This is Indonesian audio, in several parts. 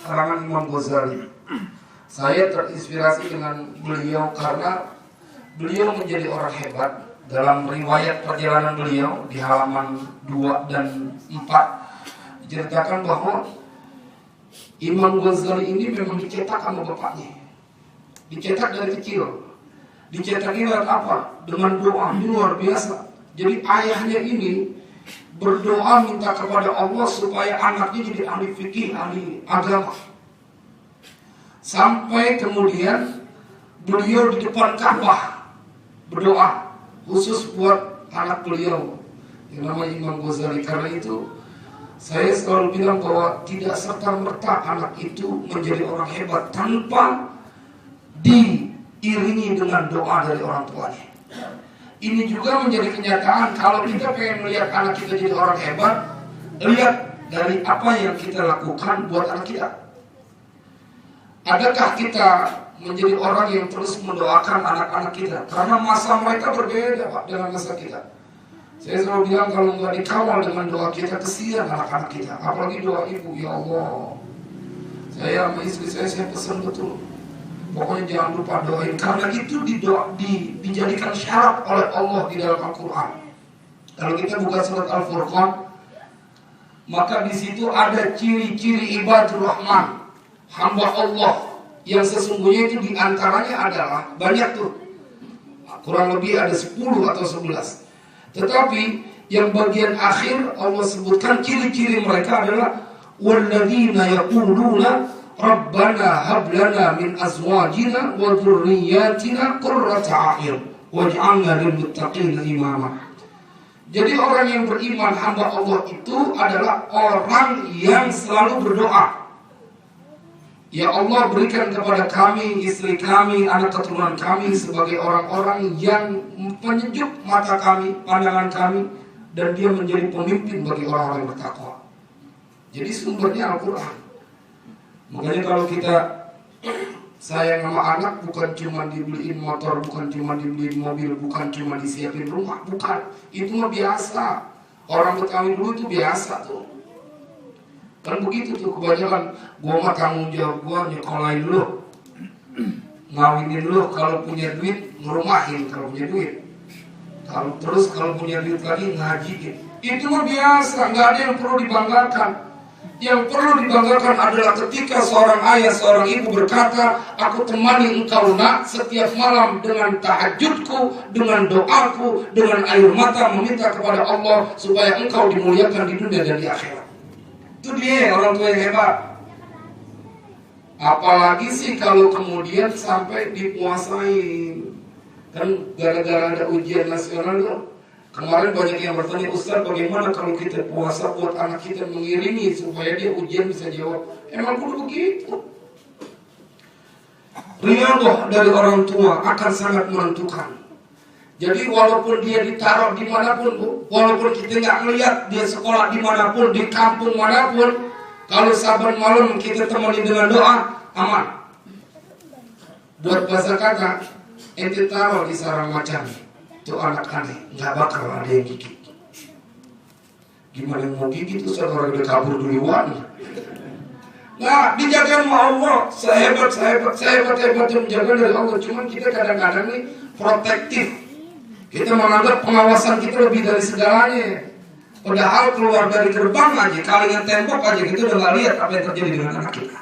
Karangan Imam Ghazali. Saya terinspirasi dengan beliau karena beliau menjadi orang hebat. Dalam riwayat perjalanan beliau di halaman 2 dan 4 diceritakan bahwa Imam Ghazali ini memang dicetak sama bapaknya. Dicetak dari kecil. Dicetaknya lewat apa? Dengan doa luar biasa. Jadi ayahnya ini berdoa minta kepada Allah supaya anaknya jadi ahli fikih, ahli agama. Sampai kemudian beliau di depan Ka'bah berdoa khusus buat anak beliau yang namanya Imam Ghazali. Karena itu saya selalu bilang bahwa tidak serta-merta anak itu menjadi orang hebat tanpa diiringi dengan doa dari orang tuanya. Ini juga menjadi kenyataan. Kalau kita pengen melihat anak kita jadi orang hebat, lihat dari apa yang kita lakukan buat anak kita. Adakah kita menjadi orang yang terus mendoakan anak-anak kita? Karena masa mereka berbeda, Pak, dengan masa kita. Saya selalu bilang kalau nggak dikawal dengan doa kita, kesian anak-anak kita. Apalagi doa ibu, ya Allah. Saya sama istri saya pesan betul. Pokoknya jangan lupa doain, karena itu dijadikan syarat oleh Allah di dalam Al-Quran. Kalau kita buka surat Al-Furqan, maka di situ ada ciri-ciri ibadur Rahman, hamba Allah, yang sesungguhnya itu diantaranya adalah banyak tuh, kurang lebih ada 10 atau 11. Tetapi yang bagian akhir Allah sebutkan ciri-ciri mereka adalah walladzina yaquluna Rabbana hab lana min azwajina wa dhurriyyatina qurrata a'yun waj'alna lil muttaqina imama. Jadi orang yang beriman hamba Allah itu adalah orang yang selalu berdoa. Ya Allah, berikan kepada kami, istri kami, anak keturunan kami sebagai orang-orang yang penyejuk mata kami, pandangan kami, dan dia menjadi pemimpin bagi orang-orang yang bertakwa. Jadi sumbernya Al-Quran. Makanya kalau kita sayang sama anak, bukan cuma dibeliin motor, bukan cuma dibeliin mobil, bukan cuma disiapin rumah, bukan. Itu mah biasa. Orang Betawi dulu itu biasa tuh. Kan begitu tuh kebanyakan. Gua mah tanggung jawab gua nyekolahin lu, ngawinin lu, kalau punya duit ngerumahin kalau punya duit. Kalau punya duit lagi ngajiin. Itu mah biasa, nggak ada yang perlu dibanggakan. Yang perlu dibanggakan adalah ketika seorang ayah, seorang ibu berkata, aku temani engkau nak setiap malam dengan tahajudku, dengan doaku, dengan air mata meminta kepada Allah supaya engkau dimuliakan di dunia dan di akhirat. Itu dia orang tua yang hebat. Apalagi sih kalau kemudian sampai dipuasain. Kan gara-gara ada ujian nasional tuh. Kemarin banyak yang bertanya, Ustaz, bagaimana kalau kita puasa buat anak kita mengiringi supaya dia ujian bisa jawab? Emang kudu begitu. Riyadhah dari orang tua akan sangat menentukan. Jadi walaupun dia ditaruh dimanapun, walaupun kita nggak melihat dia sekolah dimanapun, di kampung manapun, kalau saban malam kita temani dengan doa, aman. Buat bahasa kata, ente taruh di sarang macan. Itu anak aneh, nggak bakal ada yang gigit. Gimana yang mau gigit itu orang udah kabur duluan. Nah, dijaga sama Allah, sehebat yang menjaga dari Allah. Cuman kita kadang-kadang nih protektif. Kita menganggap pengawasan kita lebih dari segalanya. Padahal keluar dari gerbang aja, kalingan tembok aja kita udah nggak lihat apa yang terjadi dengan anak kita.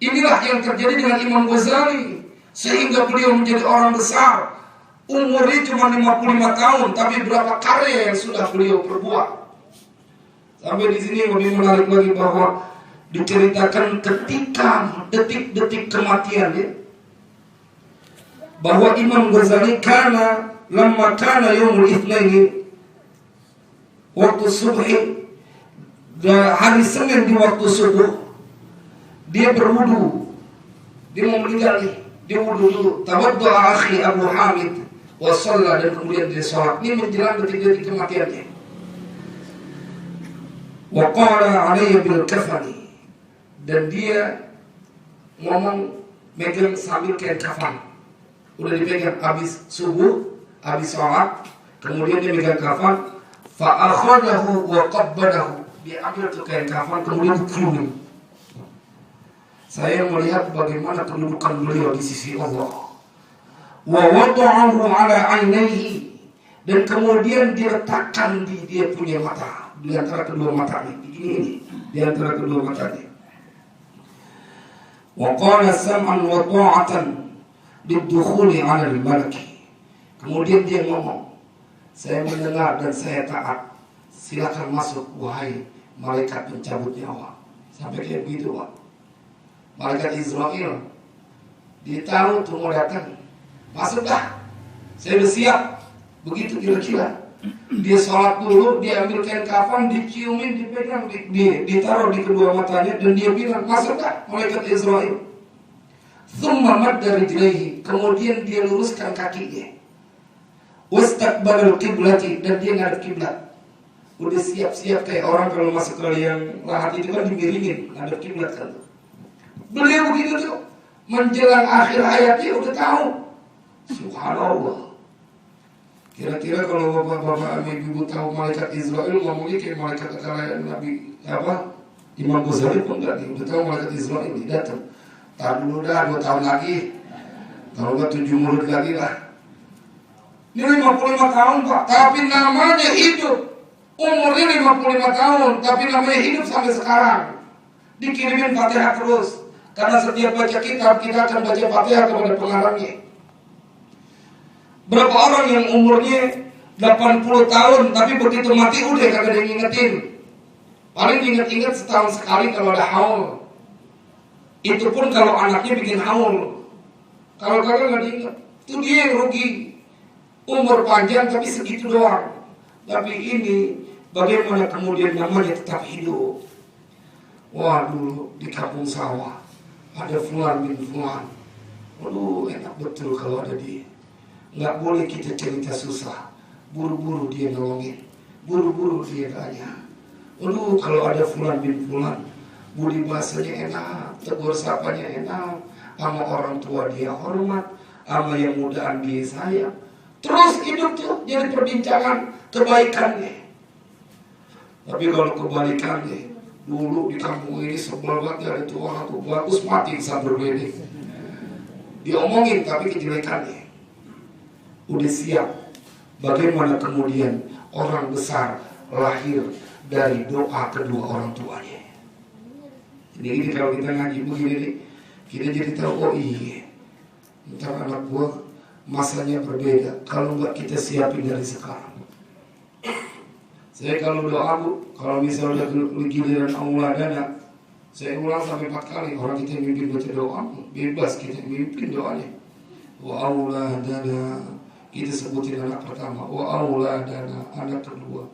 Inilah yang terjadi dengan Imam Ghazali, sehingga beliau menjadi orang besar. Umurnya cuma 55 tahun, tapi berapa karya yang sudah beliau perbuat. Sampai di sini lebih menarik lagi bahwa diceritakan ketika detik-detik kematiannya, bahwa Imam Ghazali lamma kana yaumul itsnaini waktu subhi, hari Senin di waktu subuh, dia berwudu, dia mau meninggal nih, dia wudu dulu, tawaddu'a akhi Abu Hamid wasalla, dan kemudian dia sholat. Ini menjelang detik-detik kematiannya. Wa qala alayya bil kafani, dan dia ngomong megang sambil kain kafan. Udah dipegang habis subuh, habis sholat, kemudian dia megang kafan. Fa akhadahu wa qabbadahu, dia ambil tuh kain kafan kemudian dicium. saya melihat bagaimana kedudukan beliau di sisi Allah. Wa wada'ahu ala 'ainaihi, dan kemudian diletakkan di dia punya mata, di antara kedua matanya, ini di antara kedua matanya. Wa qala sam'an wa ta'atan lidukhuli 'ala al-malaki. Kemudian dia ngomong, saya mendengar dan saya taat, silakan masuk wahai malaikat pencabut nyawa. Sampai kayak begitu, Pak. Malaikat Israel dia tahu tuh mau datang, masuklah, saya udah siap. Begitu kira-kira. Dia sholat dulu, dia ambil kain kafan, diciumin, dipegang, ditaruh di kedua matanya, dan dia bilang, masuklah malaikat Israel. Thumma madda rijlaihi, kemudian dia luruskan kakinya. Wastaqbalal qiblati, dan dia ngadep kiblat. Udah siap-siap kayak orang kalau masuk ke liang lahat itu kan dimiringin, ngadep kiblat kan. Beliau begitu tuh, menjelang akhir hayatnya udah tahu. Subhanallah. Kira-kira kalau bapak-bapak ibu tahu malaikat Israel ngomongnya kayak malaikat kekalayan Nabi Imam Ghazali pun enggak nih, udah tahu malaikat Israel ini datang. Tar dulu dah 2 tahun lagi, kalau enggak 7 murid lagi lah. Ini 55 tahun Pak, tapi namanya hidup. Umurnya 55 tahun, tapi namanya hidup sampai sekarang. Dikirimin Fatihah terus. Karena setiap baca kitab, kita akan baca Fatihah kepada pengarangnya. Berapa orang yang umurnya 80 tahun, tapi begitu mati udah kagak ada yang ngingetin. Paling diinget-inget setahun sekali kalau ada haul. Itu pun kalau anaknya bikin haul. Kalau kagak nggak diinget, itu dia yang rugi. Umur panjang tapi segitu doang. Tapi ini bagaimana kemudian namanya tetap hidup. Wah, dulu di kampung sawah ada fulan bin fulan. Waduh, enak betul kalau ada dia. Nggak boleh kita cerita susah. Buru-buru dia nolongin, buru-buru dia tanya. Waduh, kalau ada fulan bin fulan, budi bahasanya enak, tegur sapanya enak, sama orang tua dia hormat, sama yang mudaan dia sayang. Terus hidup tuh jadi perbincangan kebaikannya. Tapi kalau kebalikannya, dulu di kampung ini sebel banget ada tuh orang tuh bagus mati saat berbeda. Diomongin tapi kejelekannya. Udah siap. Bagaimana kemudian orang besar lahir dari doa kedua orang tuanya. Ini kalau kita ngaji begini nih, kita jadi tahu, oh iya, ntar anak gua masanya berbeda. Kalau nggak kita siapin dari sekarang. Saya kalau doa Bu, kalau misalnya giliran Allah dana, saya ulang sampai 4 kali. Orang kita mimpin baca doa, bebas kita mimpin doanya. Wa auladana, kita sebutin anak pertama. Wa auladana, anak kedua.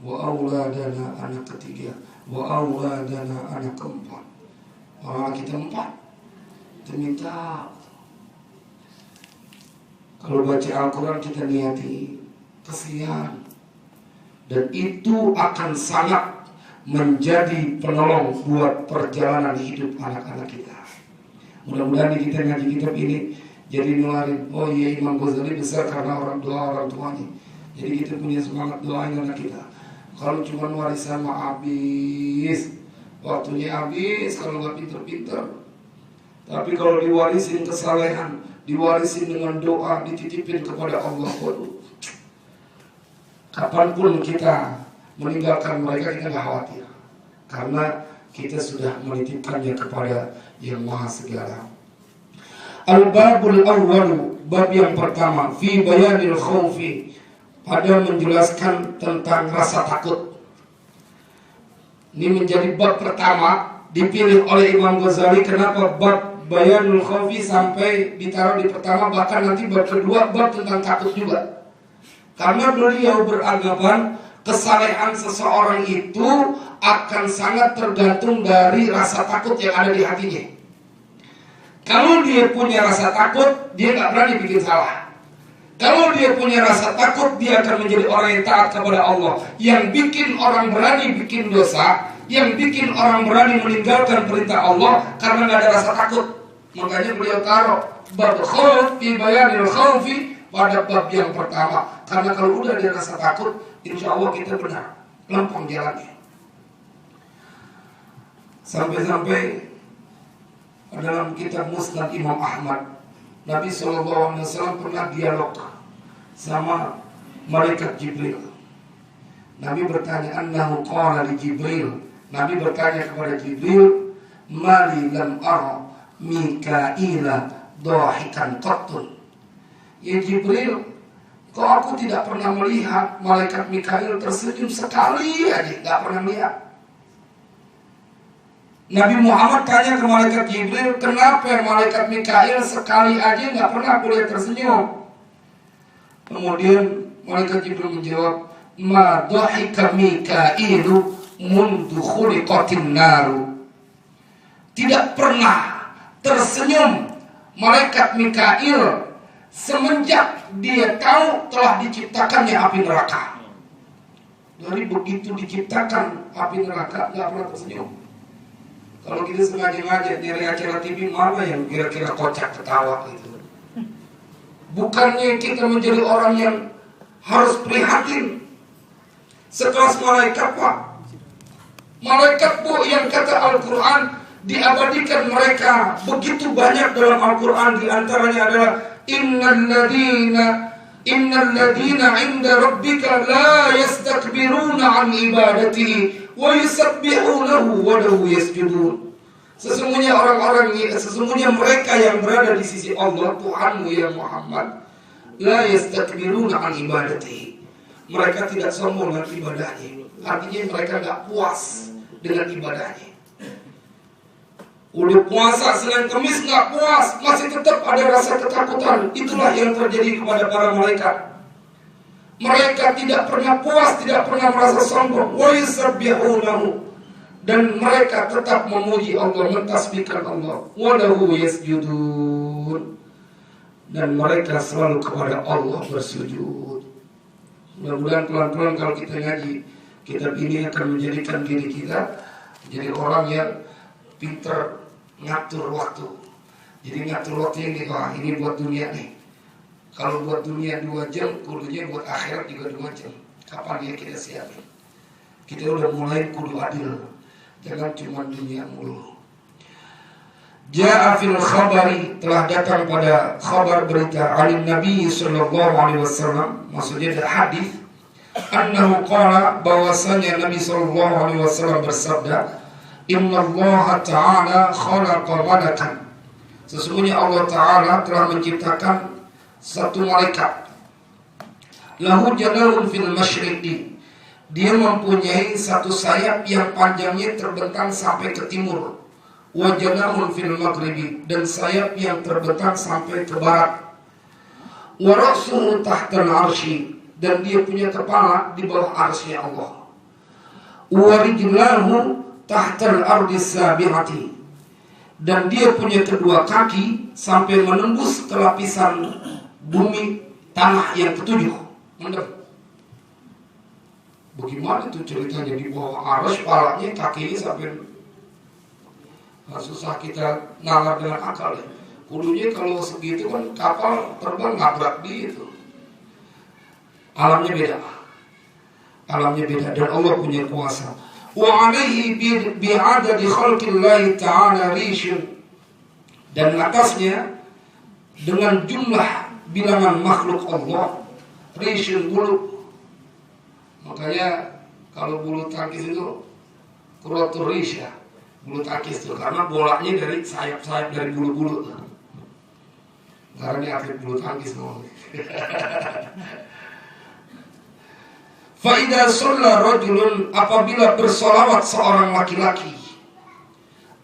Wa auladana, anak ketiga. Wa auladana, anak keempat. Orang kita 4, kita minta. Kalau baca Al-Quran kita niati, kesian. Dan itu akan sangat menjadi penolong buat perjalanan hidup anak-anak kita. Mudah-mudahan kita ngaji kitab ini jadi nularin, oh iya Imam Ghazali besar karena doa orang tuanya. Jadi kita punya semangat doain anak kita. Kalau cuma warisan mah habis, waktunya habis kalau nggak pinter-pinter. Tapi kalau diwarisin kesalehan, diwarisin dengan doa, dititipin kepada Allah, waduh. Kapanpun kita meninggalkan mereka, kita nggak khawatir. Karena kita sudah menitipkannya kepada Yang Maha Segala. Al-Babul Awwalu, bab yang pertama, fi bayanil khawfi, pada menjelaskan tentang rasa takut. Ini menjadi bab pertama, dipilih oleh Imam Ghazali. Kenapa bab bayanul khawfi sampai ditaruh di pertama, bahkan nanti bab kedua, bab tentang takut juga. Karena beliau beranggapan kesalehan seseorang itu akan sangat tergantung dari rasa takut yang ada di hatinya. Kalau dia punya rasa takut, dia nggak berani bikin salah. Kalau dia punya rasa takut, dia akan menjadi orang yang taat kepada Allah. Yang bikin orang berani bikin dosa, yang bikin orang berani meninggalkan perintah Allah karena nggak ada rasa takut. Makanya beliau taruh bab khauf fi bayanil khaufi pada bab yang pertama. Karena kalau udah ada rasa takut, insya Allah kita benar lempeng jalannya. Sampai-sampai dalam kitab Musnad Imam Ahmad, Nabi SAW pernah dialog sama malaikat Jibril. Nabi bertanya, annahu qala li Jibril, Nabi bertanya kepada Jibril, mali lam ara Mikaila dhahikan qattun. Ya Jibril, kok aku tidak pernah melihat malaikat Mikail tersenyum sekali aja, gak pernah lihat. Nabi Muhammad tanya ke malaikat Jibril, kenapa malaikat Mikail sekali aja gak pernah aku lihat tersenyum? Kemudian malaikat Jibril menjawab, ma dhahika Mikailu mundu khuliqatin naru. Tidak pernah tersenyum malaikat Mikail semenjak dia tahu telah diciptakannya api neraka. Dari begitu diciptakan api neraka gak pernah tersenyum. Kalau kita sengaja-ngaja nyari acara TV, mana yang kira-kira kocak ketawa gitu. Bukannya kita menjadi orang yang harus prihatin. Sekelas malaikat, Pak. Malaikat, Bu, yang kata Al-Quran diabadikan mereka begitu banyak dalam Al-Quran. Di antaranya adalah innal ladina inda rabbika la yastakbiruna an ibadatihi wa yusabbihunahu wa lahu yasjudun. Sesungguhnya mereka yang berada di sisi Allah Tuhanmu ya Muhammad, la yastakbiruna an ibadatihi. Mereka tidak sombong dengan ibadahnya. Artinya mereka tidak puas dengan ibadahnya. Udah puasa Senin Kamis nggak puas, masih tetap ada rasa ketakutan. Itulah yang terjadi kepada para malaikat. Mereka tidak pernah puas, tidak pernah merasa sombong. Wa yusabbihunahu, dan mereka tetap memuji Allah, mentasbihkan Allah. Wa lahu yasjudun, dan mereka selalu kepada Allah bersujud. Mudah-mudahan pelan-pelan kalau kita ngaji kitab ini akan menjadikan diri kita jadi orang yang pintar ngatur waktu. Jadi ngatur waktu yang gitu, ini buat dunia nih. Kalau buat dunia 2 jam, kudunya buat akhirat juga 2 jam. Kapan ya kita siapin? Kita udah mulai kudu adil. Jangan cuma dunia mulu. Ja'a fil khabari, telah datang pada khabar berita alin Nabi sallallahu alaihi wasallam, maksudnya ada hadis, annahu qala, bahwasanya Nabi sallallahu alaihi wasallam bersabda, Inna Allah Ta'ala khalaqa malakan. Sesungguhnya Allah Ta'ala telah menciptakan satu malaikat. Lahu janahun fil masyriqi. Dia mempunyai satu sayap yang panjangnya terbentang sampai ke timur. Wa janahun fil maghribi, dan sayap yang terbentang sampai ke barat. Wa ra'suhu tahtal arsy, dan dia punya kepala di bawah arsy Allah. Wa rijlahu tahtal ardi sabihati, dan dia punya kedua kaki sampai menembus ke lapisan bumi tanah yang ketujuh. Bagaimana itu ceritanya di bawah arsy, kepalanya, kakinya sampai susah kita nalar dengan akal ya. Kudunya kalau segitu kan kapal terbang nabrak dia itu. Alamnya beda. Dan Allah punya kuasa. Wa alaihi bi'adadi khalqillahi ta'ala rishun, dan atasnya dengan jumlah bilangan makhluk Allah rishun, bulu. Makanya kalau bulu tangkis itu kuratur rish ya, bulu tangkis itu karena bolanya dari sayap-sayap, dari bulu-bulu. Karena ini atlet bulu tangkis mau. Fa'idha sholla rajulun, apabila bersolawat seorang laki-laki,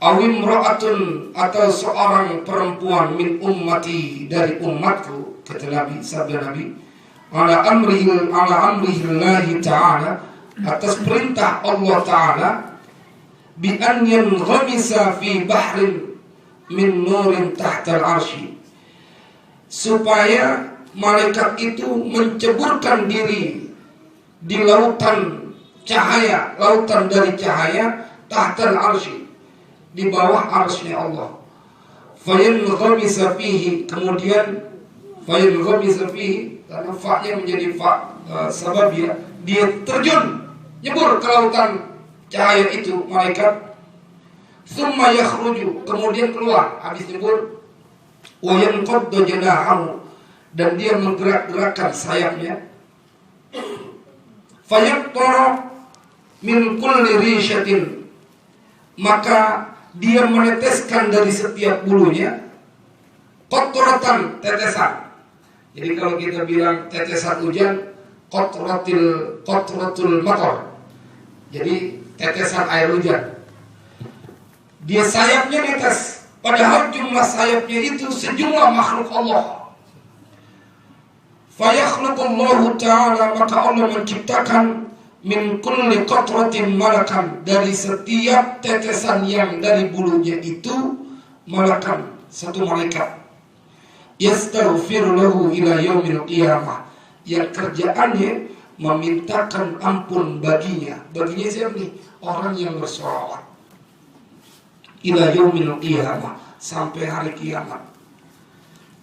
awim ra'atun, atau seorang perempuan, min ummati, dari umatku, kata Nabi, sabda Nabi, ala amrihillahi ta'ala, atas perintah Allah Ta'ala, bi an yanghamisa fi bahrin min nurin tahtal arsy, supaya malaikat itu menceburkan diri di lautan cahaya, lautan dari cahaya, tahtal arsy, di bawah arsy Allah. Fayan ghamisa fihi, kemudian fayan ghamisa fihi, karena fa-nya menjadi fa sabab ya, dia terjun, nyebur ke lautan cahaya itu malaikat. Tsumma yakhruju, kemudian keluar habis nyebur, wa yanqaddu janahahu, dan dia menggerak-gerakkan sayapnya. Fayaqtara min kulli rishatin, maka dia meneteskan dari setiap bulunya qatratan, tetesan. Jadi kalau kita bilang tetesan hujan, qatratul matar, jadi tetesan air hujan. Dia sayapnya netes, padahal jumlah sayapnya itu sejumlah makhluk Allah. Fayakhluqullahu ta'ala, maka Allah menciptakan min kulli qatratin malakan, dari setiap tetesan yang dari bulunya itu malakan, satu malaikat. Yastaghfiru lahu ila yaumil qiyamah, yang kerjaannya memintakan ampun baginya. Baginya siapa nih? Orang yang bersolawat. Ila yaumil qiyamah, sampai hari kiamat.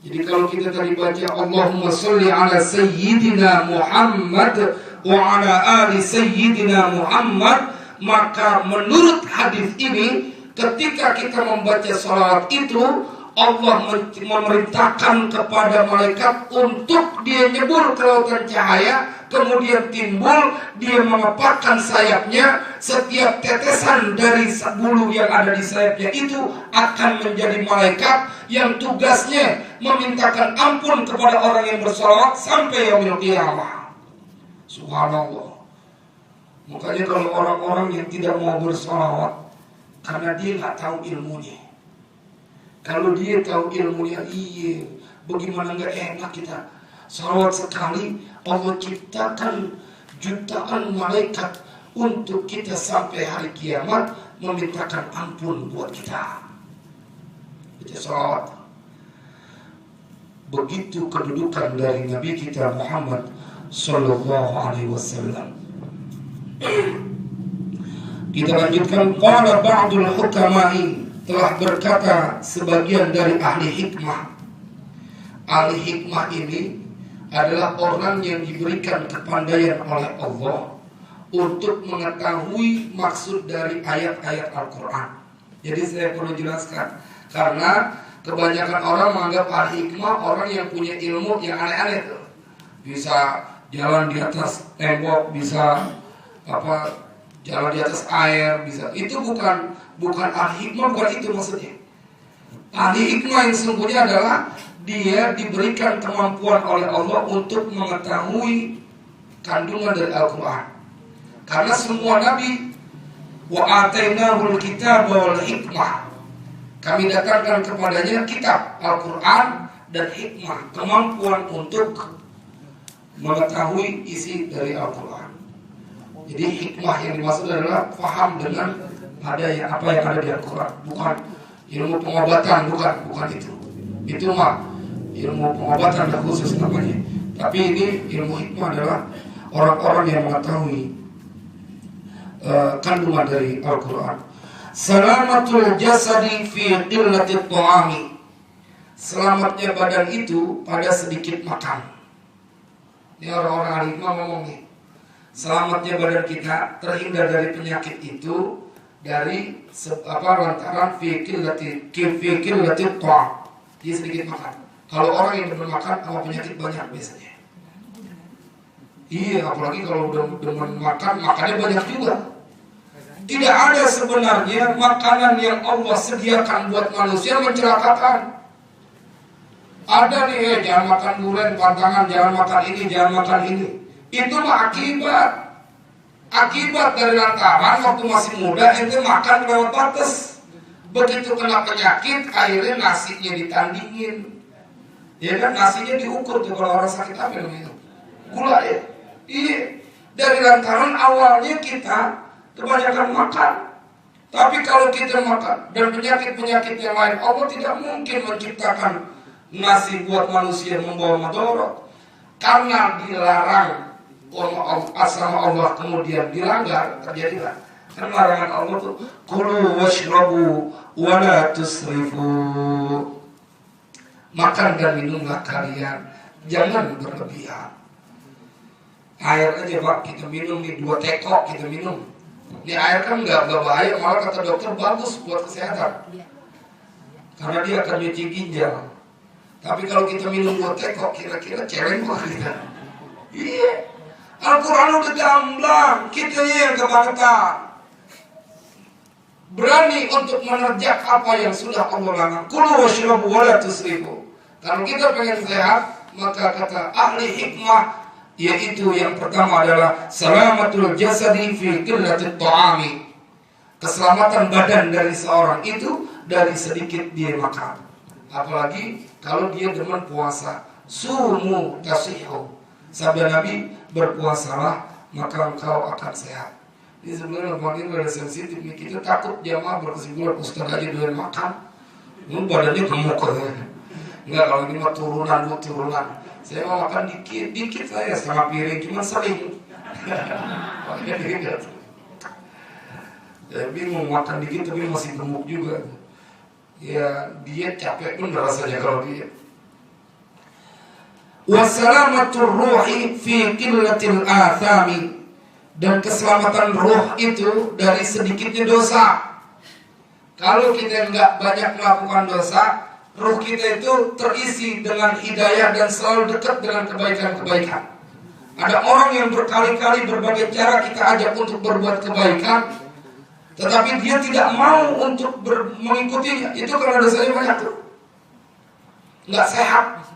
Jadi kalau kita tadi baca Allahumma sholli ala sayyidina Muhammad wa ala ali sayyidina Muhammad, maka menurut hadis ini ketika kita membaca salawat itu, Allah memerintahkan kepada malaikat untuk dia nyebur ke lautan cahaya, kemudian timbul, dia mengepakkan sayapnya, setiap tetesan dari bulu yang ada di sayapnya itu akan menjadi malaikat yang tugasnya memintakan ampun kepada orang yang bersolawat sampai yaumil qiyamah. Subhanallah. Makanya kalau orang-orang yang tidak mau bersolawat karena dia nggak tahu ilmunya. Kalau dia tahu ilmunya, iya, bagaimana nggak enak kita. Salawat sekali Allah ciptakan jutaan malaikat untuk kita sampai hari kiamat memintakan ampun buat kita. Itu salawat. Begitu kedudukan dari Nabi kita Muhammad Sallallahu Alaihi Wasallam. Kita lanjutkan. Qala ba'dul hukama'i, telah berkata sebagian dari ahli hikmah. Ahli hikmah ini adalah orang yang diberikan kepandaian oleh Allah untuk mengetahui maksud dari ayat-ayat Al-Quran. Jadi saya perlu jelaskan, karena kebanyakan orang menganggap ahli hikmah orang yang punya ilmu yang aneh-aneh tuh. Bisa jalan di atas tembok, bisa jalan di atas air, bisa. Itu bukan ahli hikmah, bukan itu maksudnya. Ahli hikmah yang sesungguhnya adalah dia diberikan kemampuan oleh Allah untuk mengetahui kandungan dari Al-Quran. Karena semua nabi, wa atainahul kitab wal hikmah, kami datangkan kepadanya kitab Al-Quran dan hikmah, kemampuan untuk mengetahui isi dari Al-Quran. Jadi hikmah yang dimaksud adalah paham dengan apa yang ada di Al-Quran, bukan ilmu pengobatan, bukan itu. Itu mah ilmu pengobatan dan khusus namanya. Tapi ini ilmu hikmah adalah orang-orang yang mengetahui kandungan dari Al-Quran. Salamatul jasadi fi qillatit ta'ami, selamatnya badan itu pada sedikit makan. Ini orang-orang ahli hikmah ngomong nih, selamatnya badan kita terhindar dari penyakit itu dari lantaran fikir latit ta'am, dia sedikit makan. Kalau orang yang demen makan sama penyakit banyak biasanya. Iya, apalagi kalau demen makan, makannya banyak juga. Tidak ada sebenarnya makanan yang Allah sediakan buat manusia mencelakakan. Ada nih, jangan makan durian, pantangan, jangan makan ini, jangan makan ini. Itu mah akibat dari lantaran waktu masih muda itu makan lewat batas. Begitu kena penyakit, akhirnya nasinya ditandingin. Ya kan, nasinya diukur tuh kalau orang sakit apa namanya? Gula ya. Iya, dari lantaran awalnya kita kebanyakan makan. Tapi kalau kita makan dan penyakit-penyakit yang lain, Allah tidak mungkin menciptakan nasi buat manusia membawa madarat. Karena dilarang sama Allah kemudian dilanggar, terjadilah. Kan larangan Allah tuh kulu washrabu wala tusrifu, makan dan minumlah kalian, jangan berlebihan. Air aja Pak, kita minum nih 2 teko kita minum. Ini air kan nggak bahaya, malah kata dokter bagus buat kesehatan. Karena dia akan nyuci ginjal. Tapi kalau kita minum buat teh kok kira-kira celeng kok kita. Iya. Al-Quran udah gamblang, kita yang kebangetan. Berani untuk menerjak apa yang sudah Allah larang. Kulu washrabu wa la tusrifu. Kalau kita pengen sehat, maka kata ahli hikmah, yaitu yang pertama adalah salamatul jasadi fi qillatit ta'ami. Keselamatan badan dari seorang itu dari sedikit dia makan. Apalagi kalau dia demen puasa. Sumu tasihu. Sabda Nabi, berpuasalah maka engkau akan sehat. Ini sebenarnya Ramadan ini ada sensitif nih. Kita takut jamaah berkesimpulan Ustaz aja doyan makan. Badannya gemuk katanya. Enggak, kalau ini mah turunan. Saya mau makan dikit saya setengah piring, cuma sering. Makanya dikit. Saya bingung makan dikit tapi masih gemuk juga. Ya diet capek pun rasanya kalau diet. Wassalamatur ruhi fi qillatil athami. Dan keselamatan ruh itu dari sedikitnya dosa. Kalau kita nggak banyak melakukan dosa, ruh kita itu terisi dengan hidayah dan selalu dekat dengan kebaikan-kebaikan. Ada orang yang berkali-kali berbagai cara kita ajak untuk berbuat kebaikan, tetapi dia tidak mau untuk mengikutinya. Itu karena dosanya banyak tuh, nggak sehat.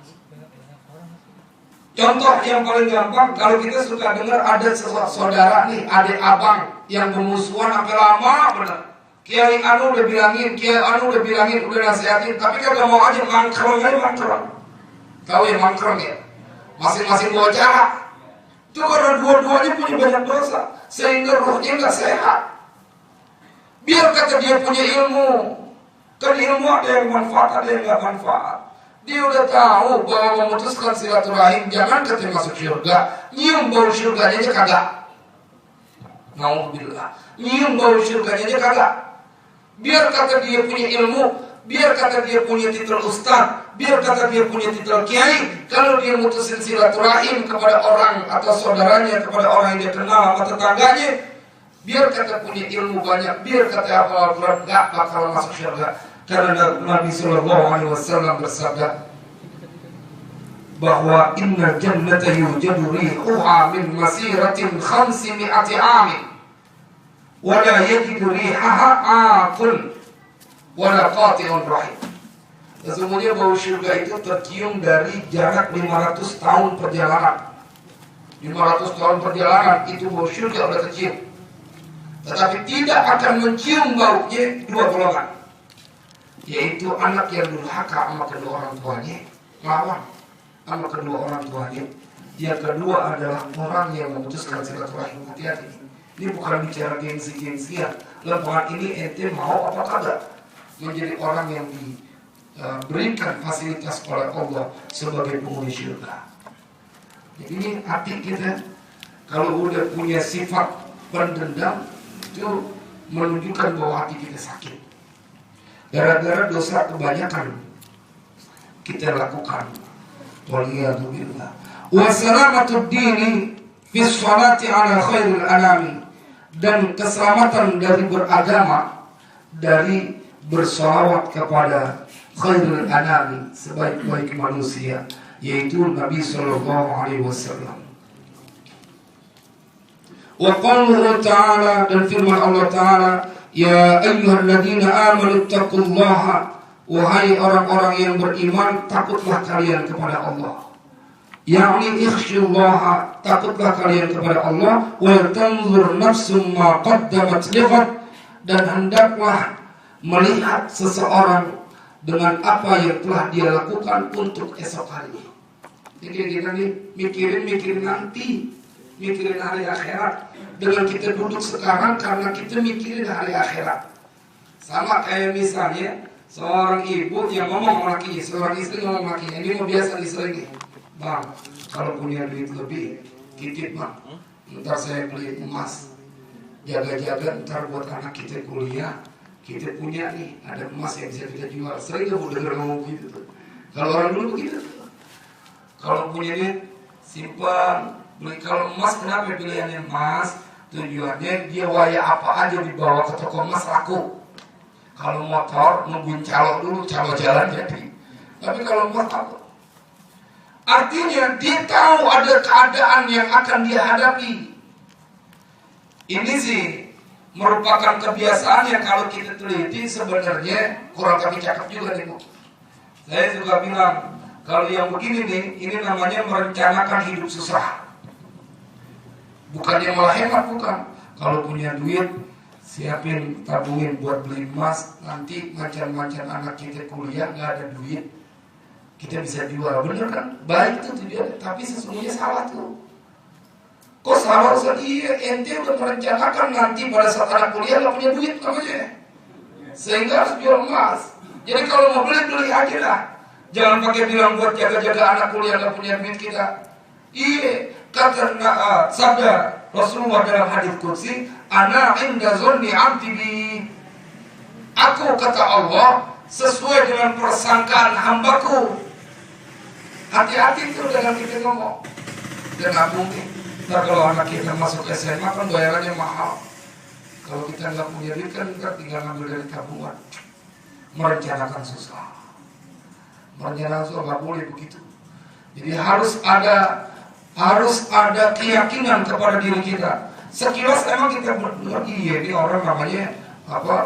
Contoh yang paling gampang, kalau kita suka dengar ada saudara nih, adik abang yang bermusuhan sampai lama benar. Kiai Anu udah bilangin, udah nasihatin, tapi kagak mau aja, mangkrong. Tahu ya mangkrong ya? Masing-masing bawa cara. Itu karena dua-duanya punya banyak dosa, sehingga rohnya nggak sehat. Biar kata dia punya ilmu, kan ilmu ada yang manfaat, ada yang nggak manfaat. Dia udah tahu bahwa memutuskan silaturahim, jangan katanya masuk surga, nyium bau surganya aja kagak. Nauzubillah, nyium bau surganya aja kagak. Biar kata dia punya ilmu, biar kata dia punya titel ustaz, biar kata dia punya titel kiai, kalau dia mutusin silaturahim kepada orang atau saudaranya, kepada orang yang dia kenal atau tetangganya, biar kata punya ilmu banyak, biar kata hafal Al-Quran, gak bakal masuk surga. Karena Nabi Sallallahu Alaihi Wasallam bersabda bahwa inna jannata yujadu rihuha min masiratin 500 amin wa la yajidu rihaha aqul wa la qati'un rahim. Sesungguhnya bau surga itu tercium dari jarak 500 tahun perjalanan. 500 tahun perjalanan itu bau surga udah tercium. Tetapi tidak akan mencium baunya dua golongan, yaitu anak yang durhaka sama kedua orang tuanya, lawan sama kedua orang tuanya. Yang kedua adalah orang yang memutuskan silaturahim. Hati-hati, ini bukan bicara gengsi-gengsian. Lembaga ini ente mau apa kagak menjadi orang yang diberikan fasilitas oleh Allah sebagai penghuni surga. Jadi ini hati kita kalau udah punya sifat pendendam, itu menunjukkan bahwa hati kita sakit. Gara-gara dosa kebanyakan kita lakukan. Waliyadzubillah. Wasalamatud dini fi sholati ala khairil anami. Dan keselamatan dari beragama, dari bersolawat kepada khairil anami, sebaik-baik manusia, yaitu Nabi Sallallahu Alaihi Wasallam. Wa qauluhu ta'ala, dan firman Allah Ta'ala, ya ayyuhalladzina amanu taqullaha, wahai orang-orang yang beriman, takutlah kalian kepada Allah. Yakni ikhsyallaha, takutlah kalian kepada Allah. Wa tanzur nafsum ma qaddamat lighad, dan hendaklah melihat seseorang dengan apa yang telah dia lakukan untuk esok hari. Jadi kita nih mikirin nanti, mikirin hari akhirat. Dengan kita duduk sekarang karena kita mikirin hari akhirat. Sama kayak misalnya seorang ibu yang ngomong sama lakinya, seorang istri ngomong sama lakinya, ini mau biasa diselingi, bang, kalau punya duit lebih, titip bang, ntar saya beli emas, jaga-jaga ntar buat anak kita kuliah, kita punya nih, ada emas yang bisa kita jual. Sering gak mau denger ngomong gitu tuh. Kalau orang dulu begitu tuh. Kalau punya duit, simpan, beli. Kalau emas, kenapa pilihannya emas? Tujuannya dia waya apa aja dibawa ke toko emas laku. Kalau motor nungguin calo dulu, calo jalan jadi. Tapi kalau motor, artinya dia tahu ada keadaan yang akan dia hadapi. Ini sih merupakan kebiasaan yang kalau kita teliti sebenarnya kurang kami cakap juga nih Bu. Saya juga bilang kalau yang begini nih, ini namanya merencanakan hidup susah. Bukannya malah hemat, bukan. Kalau punya duit, siapin tabungin buat beli emas. Nanti macan-macan anak kita kuliah nggak ada duit, kita bisa jual. Bener kan? Baik itu tujuannya, tapi sesungguhnya salah tuh. Kok salah Ustaz? Iya, ente udah merencanakan nanti pada saat anak kuliah nggak punya duit namanya, sehingga harus jual emas. Jadi kalau mau beli aja lah. Jangan pakai bilang buat jaga-jaga anak kuliah nggak punya duit kita. Iya, kata sabda Rasulullah dalam hadis qudsi, ana inda zonni abdi bi. Aku, kata Allah, sesuai dengan persangkaan hambaku. Hati-hati itu dengan kita ngomong. Dan nabung nih. Ntar kalau anak kita masuk SMA kan bayarannya mahal. Kalau kita nggak punya duit kan kita tinggal ngambil dari tabungan. Merencanakan susah. Merencanakan susah nggak boleh begitu. Jadi harus ada keyakinan kepada diri kita. Sekilas emang kita berdua, iya ini orang namanya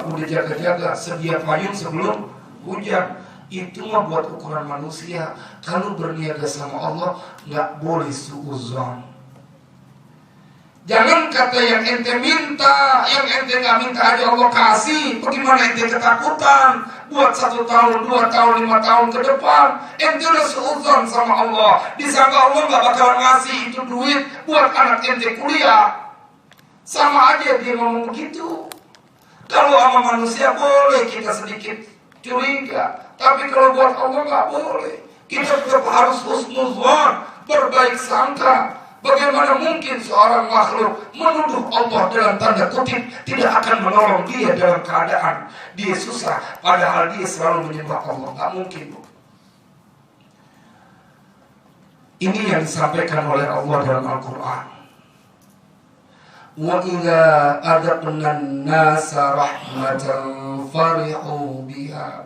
udah jaga-jaga, sedia payung sebelum hujan. Itu mah buat ukuran manusia. Kalau berniaga sama Allah nggak boleh suuzon. Jangan kata yang ente minta, yang ente nggak minta aja Allah kasih. Bagaimana ente ketakutan buat 1 tahun, 2 tahun, 5 tahun ke depan? Ente udah seuzon sama Allah. Disangka Allah nggak bakalan ngasih itu duit buat anak ente kuliah. Sama aja dia ngomong begitu. Kalau sama manusia boleh kita sedikit curiga, tapi kalau buat Allah nggak boleh. Kita tetap harus husnuzon, berbaik sangka. Bagaimana mungkin seorang makhluk menuduh Allah dalam tanda kutip tidak akan menolong dia dalam keadaan dia susah, padahal dia selalu menyembah Allah? Nggak mungkin. Ini yang disampaikan oleh Allah dalam Al-Quran. Wa idza adaqna an-nasa rahmatan farihu biha.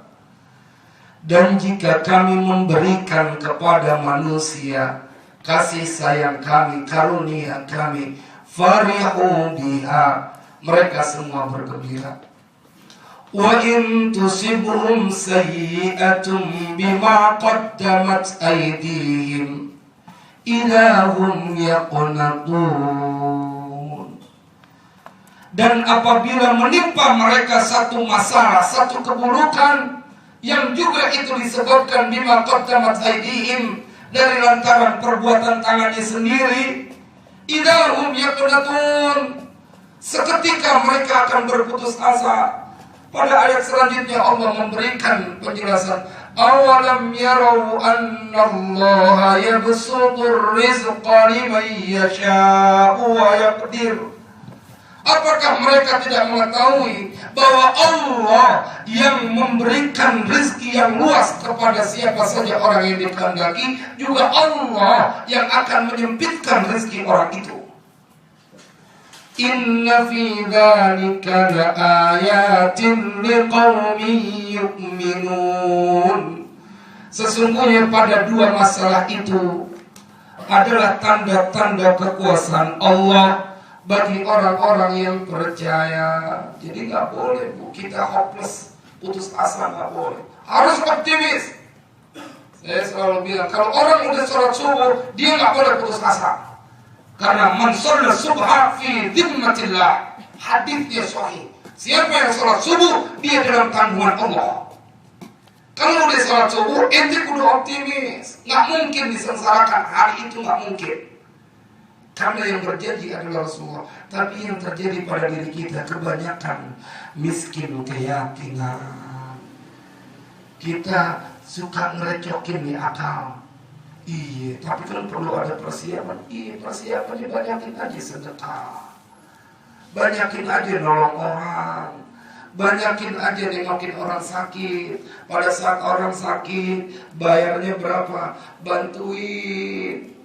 Dan jika kami memberikan kepada manusia kasih sayang kami, karunia kami, farihu biha, mereka semua bergembira. Wa in tusibhum sayyi'atun bima qaddamat aydihim idza hum yaqnatun. Dan apabila menimpa mereka satu masalah, satu keburukan yang juga itu disebabkan bima qaddamat aydihim, dari lantaran perbuatan tangannya sendiri, idahum yaqnatun, seketika mereka akan berputus asa. Pada ayat selanjutnya Allah memberikan penjelasan, awalam yarau annallaha yabsutur rizqa liman yasha'u wa yaqdir. Apakah mereka tidak mengetahui bahwa Allah yang memberikan rezeki yang luas kepada siapa saja orang yang dikehendaki, juga Allah yang akan menyempitkan rezeki orang itu. Inna fi dzalika laayatin liqaumin yu'minun. Sesungguhnya pada dua masalah itu adalah tanda-tanda kekuasaan Allah bagi orang-orang yang percaya. Jadi nggak boleh Bu kita hopeless, putus asa, nggak boleh. Harus optimis. Saya selalu bilang kalau orang udah sholat subuh dia nggak boleh putus asa. Karena man shalla subha fi dhimmatillah, hadisnya sahih. Siapa yang sholat subuh dia dalam tanggungan Allah. Kalau udah sholat subuh ente kudu optimis. Nggak mungkin disengsarakan, hari itu nggak mungkin. Karena yang berjanji adalah Rasulullah. Tapi yang terjadi pada diri kita kebanyakan miskin keyakinan. Kita suka ngerecokin nih akal. Iya, tapi kan perlu ada persiapan. Iya, persiapannya banyakin aja sedekah, banyakin aja nolong orang, banyakin aja nengokin orang sakit. Pada saat orang sakit, bayarnya berapa? Bantuin.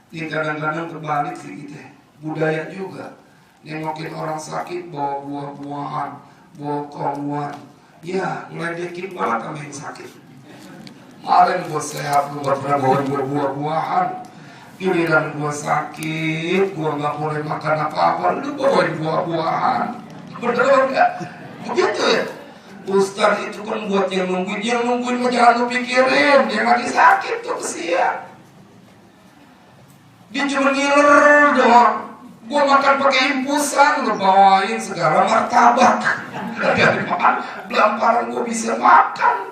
Ini kadang-kadang kebalik sih kita. budaya juga. Nengokin orang sakit bawa buah-buahan, bawa kolmuan. Ya, ngeledekin banget sama yang sakit. Kemarin gue sehat, gue gak pernah bawa buah-buahan. Giliran gue sakit, gue gak boleh makan apa-apa, lu bawain buah-buahan. Bener gak? Begitu ya? Ustaz itu kan buat yang nungguin mah jangan lu pikirin. Yang lagi sakit tuh kesian. Dia cuma ngiler doang. Gue makan pakai infusan, lu bawain segala martabak. Dari makan, belamparan gue bisa makan.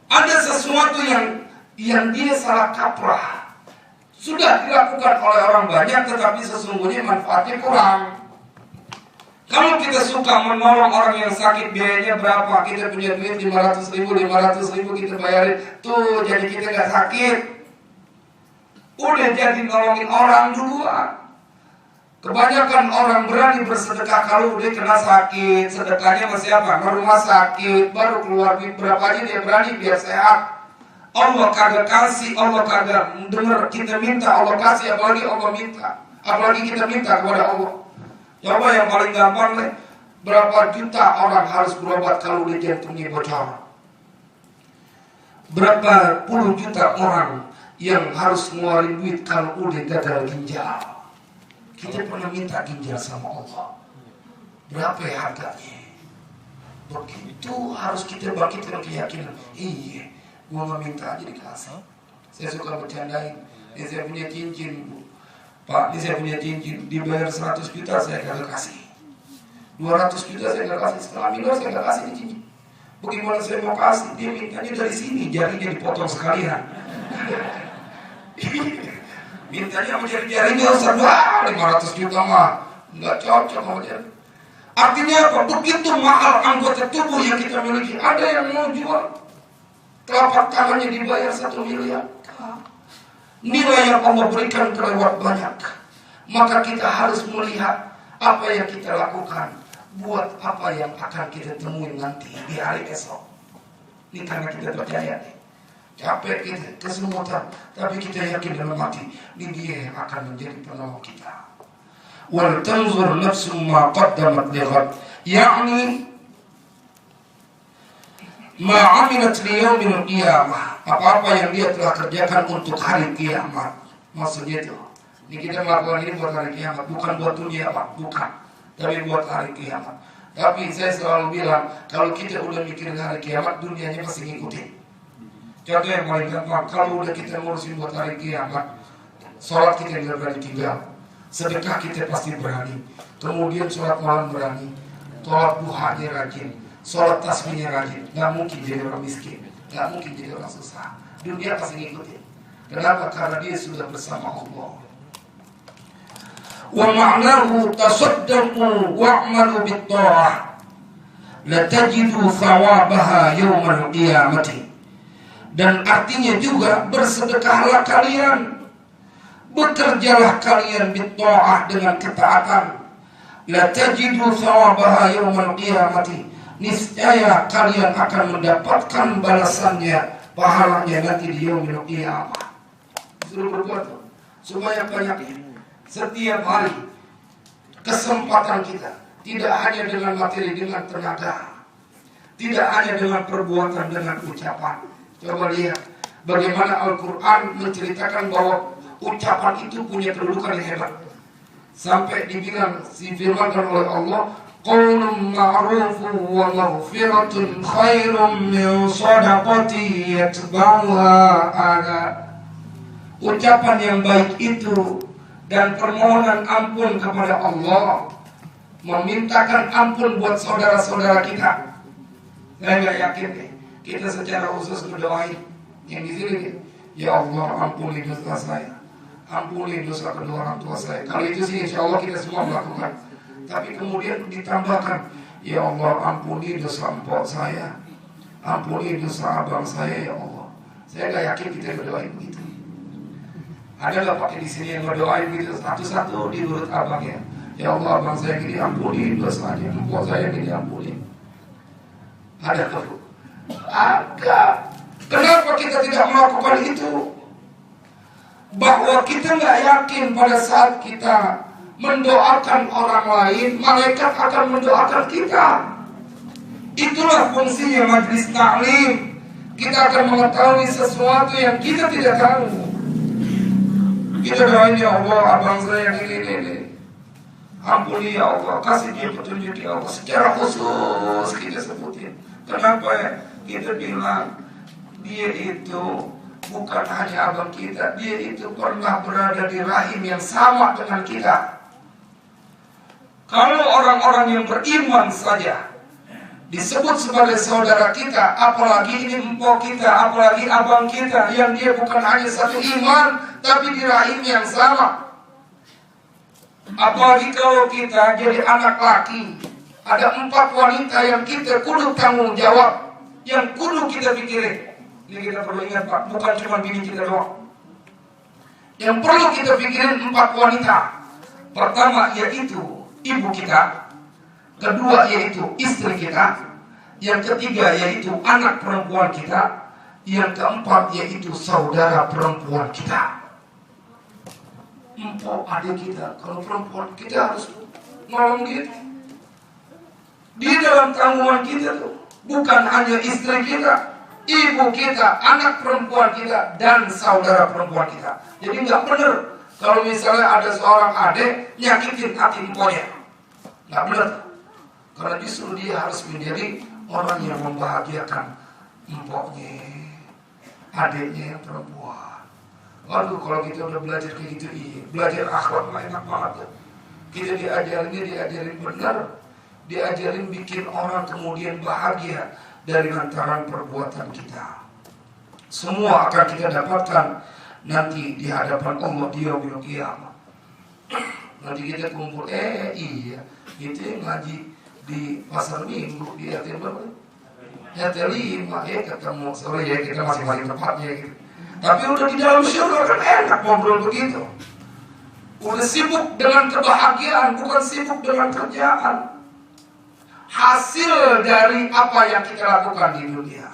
Ada sesuatu yang dia salah kaprah. Sudah dilakukan oleh orang banyak, tetapi sesungguhnya manfaatnya kurang. Kalau kita suka menolong orang yang sakit, biayanya berapa? Kita punya duit 500 ribu kita bayarin. Tuh, jadi kita gak sakit. Udah jadi nolongin orang duluan. Kebanyakan orang berani bersedekah kalau udah kena sakit. Sedekahnya masih apa? Ke rumah sakit, baru keluar duit berapa aja dia berani biar sehat. Allah kagak kasih, Allah kagak dengar kita minta, Allah kasih, apalagi Allah minta. Apalagi kita minta kepada Allah. Coba yang paling gampang nih, berapa juta orang harus berobat kalau udah jantungnya bocor? Berapa puluh juta orang yang harus ngeluarin duit kalau udah gagal ginjal? Kita pernah minta ginjal sama Allah. Berapa ya harganya? Begitu harus kita bangkitkan keyakinan. Iya, gua nggak minta aja dikasih. Saya suka bercandain. Ini saya punya cincin, Bu. Pak, ini saya punya cincin. Dibayar 100 juta saya kagak kasih. 200 juta saya nggak kasih. Setengah miliar saya nggak kasih di cincin. Bagaimana saya mau kasih? Dia mintanya dari sini, jarinya dipotong sekalian. Mintanya sama jari-jarinya Ustaz, 500 juta mah nggak cocok sama dia. Artinya apa? Begitu mahal anggota tubuh yang kita miliki. Ada yang mau jual, telapak tangannya dibayar 1 miliar. Nilai yang Allah berikan kelewat banyak. Maka kita harus melihat apa yang kita lakukan, buat apa yang akan kita temuin nanti di hari esok. Ini karena kita percaya nih. Capek kita, kesemutan, tapi kita yakin dalam hati, ini dia yang akan menjadi penolong kita. Wal tanzur nafsum ma qaddamat lighad, yakni ma amilat liyaumil qiyamah, apa-apa yang dia telah kerjakan untuk hari kiamat. Maksudnya itu, ini kita melakukan ini buat hari kiamat, bukan buat dunia Pak, bukan, tapi buat hari kiamat. Tapi saya selalu bilang, kalau kita udah mikirin hari kiamat, dunianya pasti ngikutin. Contoh yang paling gampang, kalau udah kita ngurusin buat hari kiamat, sholat kita nggak berani tinggal, sedekah kita pasti berani, kemudian sholat malam berani, sholat duhanya rajin, sholat tasbihnya rajin, nggak mungkin jadi orang miskin, nggak mungkin jadi orang susah. Dunia pasti ngikutin. Kenapa? Karena dia sudah bersama Allah. Wa ma'nahu tasaddaqu wa'malu bit-tha'ah la tajidu thawabaha yawmal qiyamati. Dan artinya juga bersedekahlah kalian, bekerjalah kalian bit-tha'ah dengan ketaatan. La tajidu thawabaha yawmal qiyamati. Niscaya kalian akan mendapatkan balasannya, pahalanya nanti di yaumil qiyamah. Suruh berbuat sebanyak-banyaknya setiap hari. Kesempatan kita tidak hanya dengan materi, dengan tenaga, tidak hanya dengan perbuatan, dengan ucapan. Coba lihat bagaimana Al-Quran menceritakan bahwa ucapan itu punya kedudukan yang hebat. Sampai dibilang, difirmankan oleh Allah, qaulun ma'rufun wa maghfiratun khairun min shadaqati yatba'uha adha. Ucapan yang baik itu dan permohonan ampun kepada Allah, memintakan ampun buat saudara-saudara kita. Saya nggak yakin nih, kita secara khusus berdoain yang di sini nih, ya Allah ampuni dosa saya, ampuni dosa kedua orang tua saya. Kalau itu sih insya Allah kita semua melakukan. Tapi kemudian ditambahkan, ya Allah ampuni dosa empok saya, ampuni dosa abang saya, ya Allah. Saya nggak yakin kita berdoain begitu. Ada nggak pakai di sini yang berdoain gitu satu-satu di urut abangnya? Ya Allah abang saya gini ampuni dosanya, empok saya gini ampuni. Ada kau? Agak. Kenapa kita tidak melakukan itu? bahwa kita nggak yakin pada saat kita mendoakan orang lain, malaikat akan mendoakan kita. Itulah fungsinya majlis taklim. Kita akan mengetahui sesuatu yang kita tidak tahu. Kita doain, ya Allah, abang saya ini. Ampuni ya Allah, kasih dia petunjuk ya Allah. Secara khusus kita sebutin. Kenapa ya? Kita bilang dia itu bukan hanya abang kita, dia itu pernah berada di rahim yang sama dengan kita. Kalau orang-orang yang beriman saja disebut sebagai saudara kita, apalagi ini empok kita, apalagi abang kita, yang dia bukan hanya satu iman, tapi di rahim yang sama. Apalagi kalau kita jadi anak laki, ada 4 wanita yang kita kudu tanggung jawab, yang kudu kita pikirin. Ini kita perlu ingat Pak, bukan cuma bini kita doang. Yang perlu kita pikirin 4 wanita. Pertama yaitu ibu kita, kedua yaitu istri kita, yang ketiga yaitu anak perempuan kita, yang keempat yaitu saudara perempuan kita. Empok adik kita, kalau perempuan kita harus nolong gitu. Di dalam tanggungan kita tuh bukan hanya istri kita, ibu kita, anak perempuan kita, dan saudara perempuan kita. Jadi nggak benar kalau misalnya ada seorang adik nyakitin hati empoknya. Nggak benar. Karena justru dia harus menjadi orang yang membahagiakan empoknya, adiknya yang perempuan. Waduh, kalau kita udah belajar kayak gitu, belajar akhlak mah enak banget tuh. Kita diajarin benar, diajarin bikin orang kemudian bahagia dari lantaran perbuatan kita. Semua akan kita dapatkan nanti di hadapan Allah di yaumil qiyamah. Nanti kita kumpul, iya, itu yang ngaji di pasar minggu di RT berapa? RT 5 ya ketemu, sorry ya kita masing-masing tempatnya gitu. Tapi udah di dalam syurga kan enak ngobrol begitu. Udah sibuk dengan kebahagiaan, bukan sibuk dengan kerjaan. Hasil dari apa yang kita lakukan di dunia.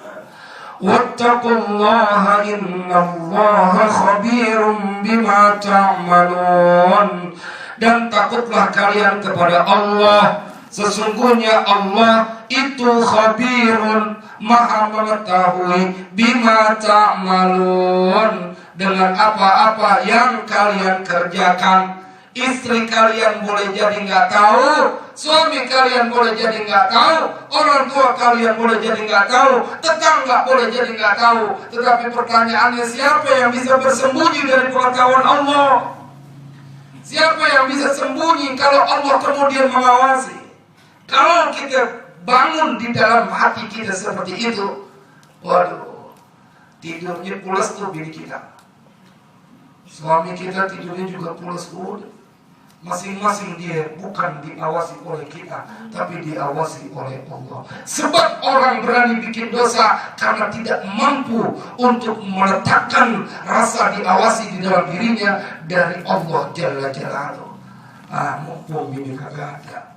Wattaqullaha innallaha khabirum bima ta'malun. Dan takutlah kalian kepada Allah. Sesungguhnya Allah itu khabirun, maha mengetahui, bima ta'malun, dengan apa-apa yang kalian kerjakan. Istri kalian boleh jadi nggak tahu, suami kalian boleh jadi nggak tahu, orang tua kalian boleh jadi nggak tahu, tetangga boleh jadi nggak tahu. Tetapi pertanyaannya, siapa yang bisa bersembunyi dari pengetahuan Allah? Siapa yang bisa sembunyi kalau Allah kemudian mengawasi? Kalau kita bangun di dalam hati kita seperti itu, waduh, tidurnya pulas tuh bini kita. Suami kita tidurnya juga pulas udah. Masing-masing dia bukan diawasi oleh kita, tapi diawasi oleh Allah. Sebab orang berani bikin dosa karena tidak mampu untuk meletakkan rasa diawasi di dalam dirinya dari Allah Jalla Jalaluhu. Mumpung bini kagak ada.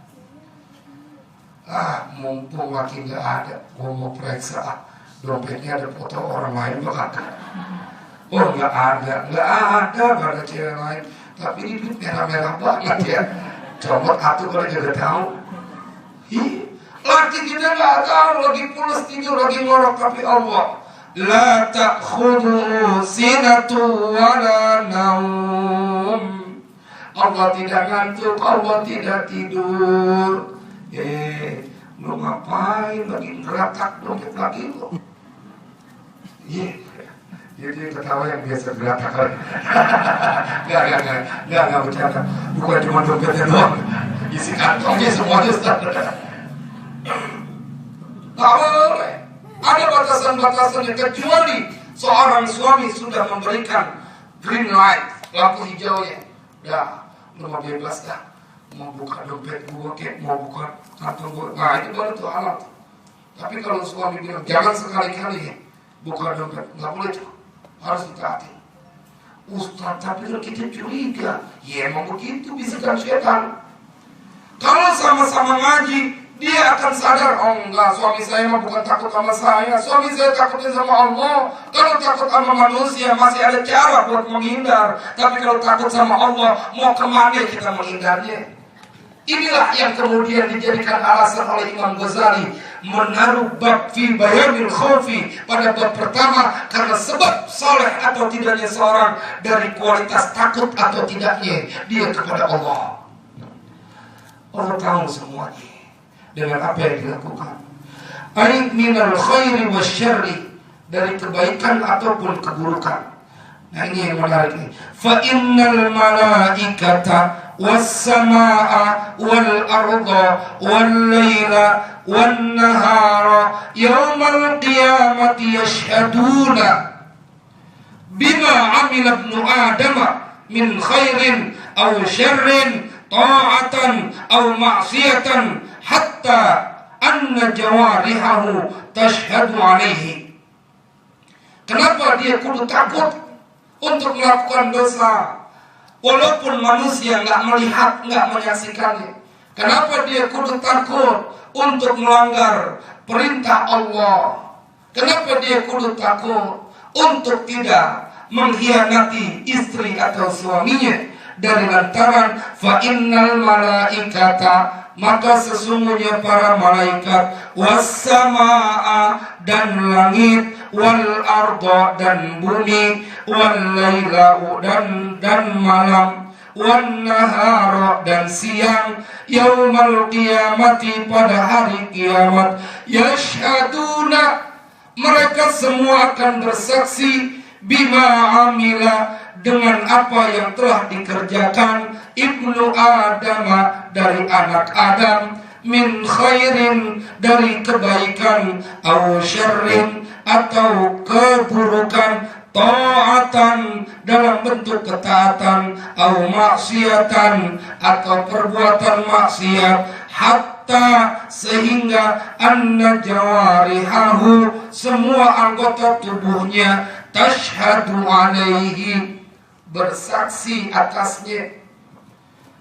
Mumpung laki nggak ada, gua mau periksa dompetnya ada foto orang lain bakal. Oh nggak ada cewek lain. Tapi ini duit merah-merah banget ya. Comot atuh kalau juga tahu. Laki kita nggak tahu, lagi pulas tidur, lagi ngorok, tapi Allah la ta'khudhu sinatu wala naum. Allah tidak ngantuk, Allah tidak tidur. Lu ngapain lagi ngeratak dompet lagi lu? Jadi ketawa yang biasa ngeratak kan? Nggak bercanda. Bukan cuma dompetnya doang, isi kantongnya semuanya standar. Tak boleh. Ada batasan-batasannya, kecuali seorang suami sudah memberikan green light, lampu hijaunya. Dah, lu mau bebas dah. Mau buka dompet gua kek, mau buka kantong gua, nah itu baru tuh alat. Tapi kalau suami bilang jangan sekali-kali buka dompet, nggak boleh tuh, harus ditaati. Ustaz, tapi kita curiga, ya emang begitu bisikan setan. Kalau sama-sama ngaji, Dia akan sadar, oh enggak, suami saya mah bukan takut sama saya, suami saya takutin sama Allah. Kalau takut sama manusia masih ada cara buat menghindar, tapi kalau takut sama Allah, mau kemana kita menghindarnya? Inilah yang kemudian dijadikan alasan oleh Imam Ghazali menaruh bab fi bayanil khawfi pada bab pertama, karena sebab soleh atau tidaknya seorang dari kualitas takut atau tidaknya dia kepada Allah. Allah tahu semuanya dengan apa yang dilakukan. Ai minal khairi wasyarri, dari kebaikan ataupun keburukan. Nah ini yang menarik nih. Fa innal malaikata was samaa wal arda wal laila wan nahara yaumal qiyamati yashhaduna bima amila ibnu adama min khairin aw syarrin ta'atan aw ma'siyatan hatta anna jawarihahu tashhadu alaihi. Kenapa dia kudu takut untuk melakukan dosa walaupun manusia nggak melihat, nggak menyaksikannya? Kenapa dia kudu takut untuk melanggar perintah Allah? Kenapa dia kudu takut untuk tidak mengkhianati istri atau suaminya? Dari lantaran fa innal malaikata, maka sesungguhnya para malaikat, wassamaa dan langit, wal arda dan bumi, wal laila dan malam, wan nahara dan siang, yaumal qiyamati pada hari kiamat, yashhaduna mereka semua akan bersaksi, bima amila dengan apa yang telah dikerjakan ibnu Adam dari anak Adam, min khairin dari kebaikan, aw syarrin atau keburukan, ta'atan dalam bentuk ketaatan, aw maksiatan atau perbuatan maksiat, hatta sehingga anna jawarihahu semua anggota tubuhnya, tashhadu alaihi bersaksi atasnya.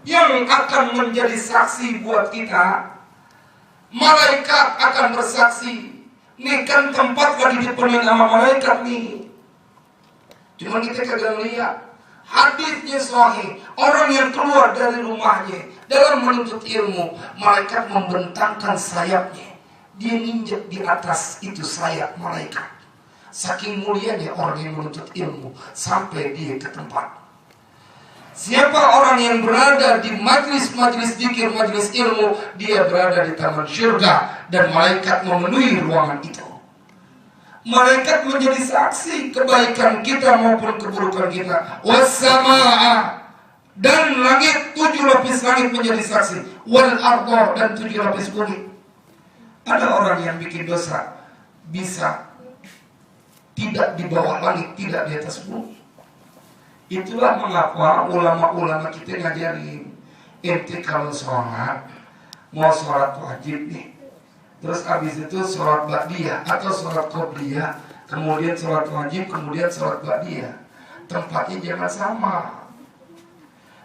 Yang akan menjadi saksi buat kita, malaikat akan bersaksi. Nih kan tempat gak dipenuhi sama malaikat nih, cuma kita kagak lihat. Hadisnya sahih, orang yang keluar dari rumahnya dalam menuntut ilmu, malaikat membentangkan sayapnya, dia nginjek di atas itu sayap malaikat. Saking mulianya orang yang menuntut ilmu sampai dia ke tempat. Siapa orang yang berada di majlis-majlis zikir, majlis ilmu, dia berada di taman syurga dan malaikat memenuhi ruangan itu. Malaikat menjadi saksi kebaikan kita maupun keburukan kita. Wassamaa dan langit, 7 lapis langit menjadi saksi. Wal arda dan 7 lapis bumi. Ada orang yang bikin dosa bisa tidak di bawah langit, tidak di atas bumi. Itulah mengapa ulama-ulama kita ngajarin, ente kalau sholat, mau sholat wajib nih, terus habis itu sholat ba'diyah atau sholat qobliyah, kemudian sholat wajib, kemudian sholat ba'diyah, tempatnya jangan sama.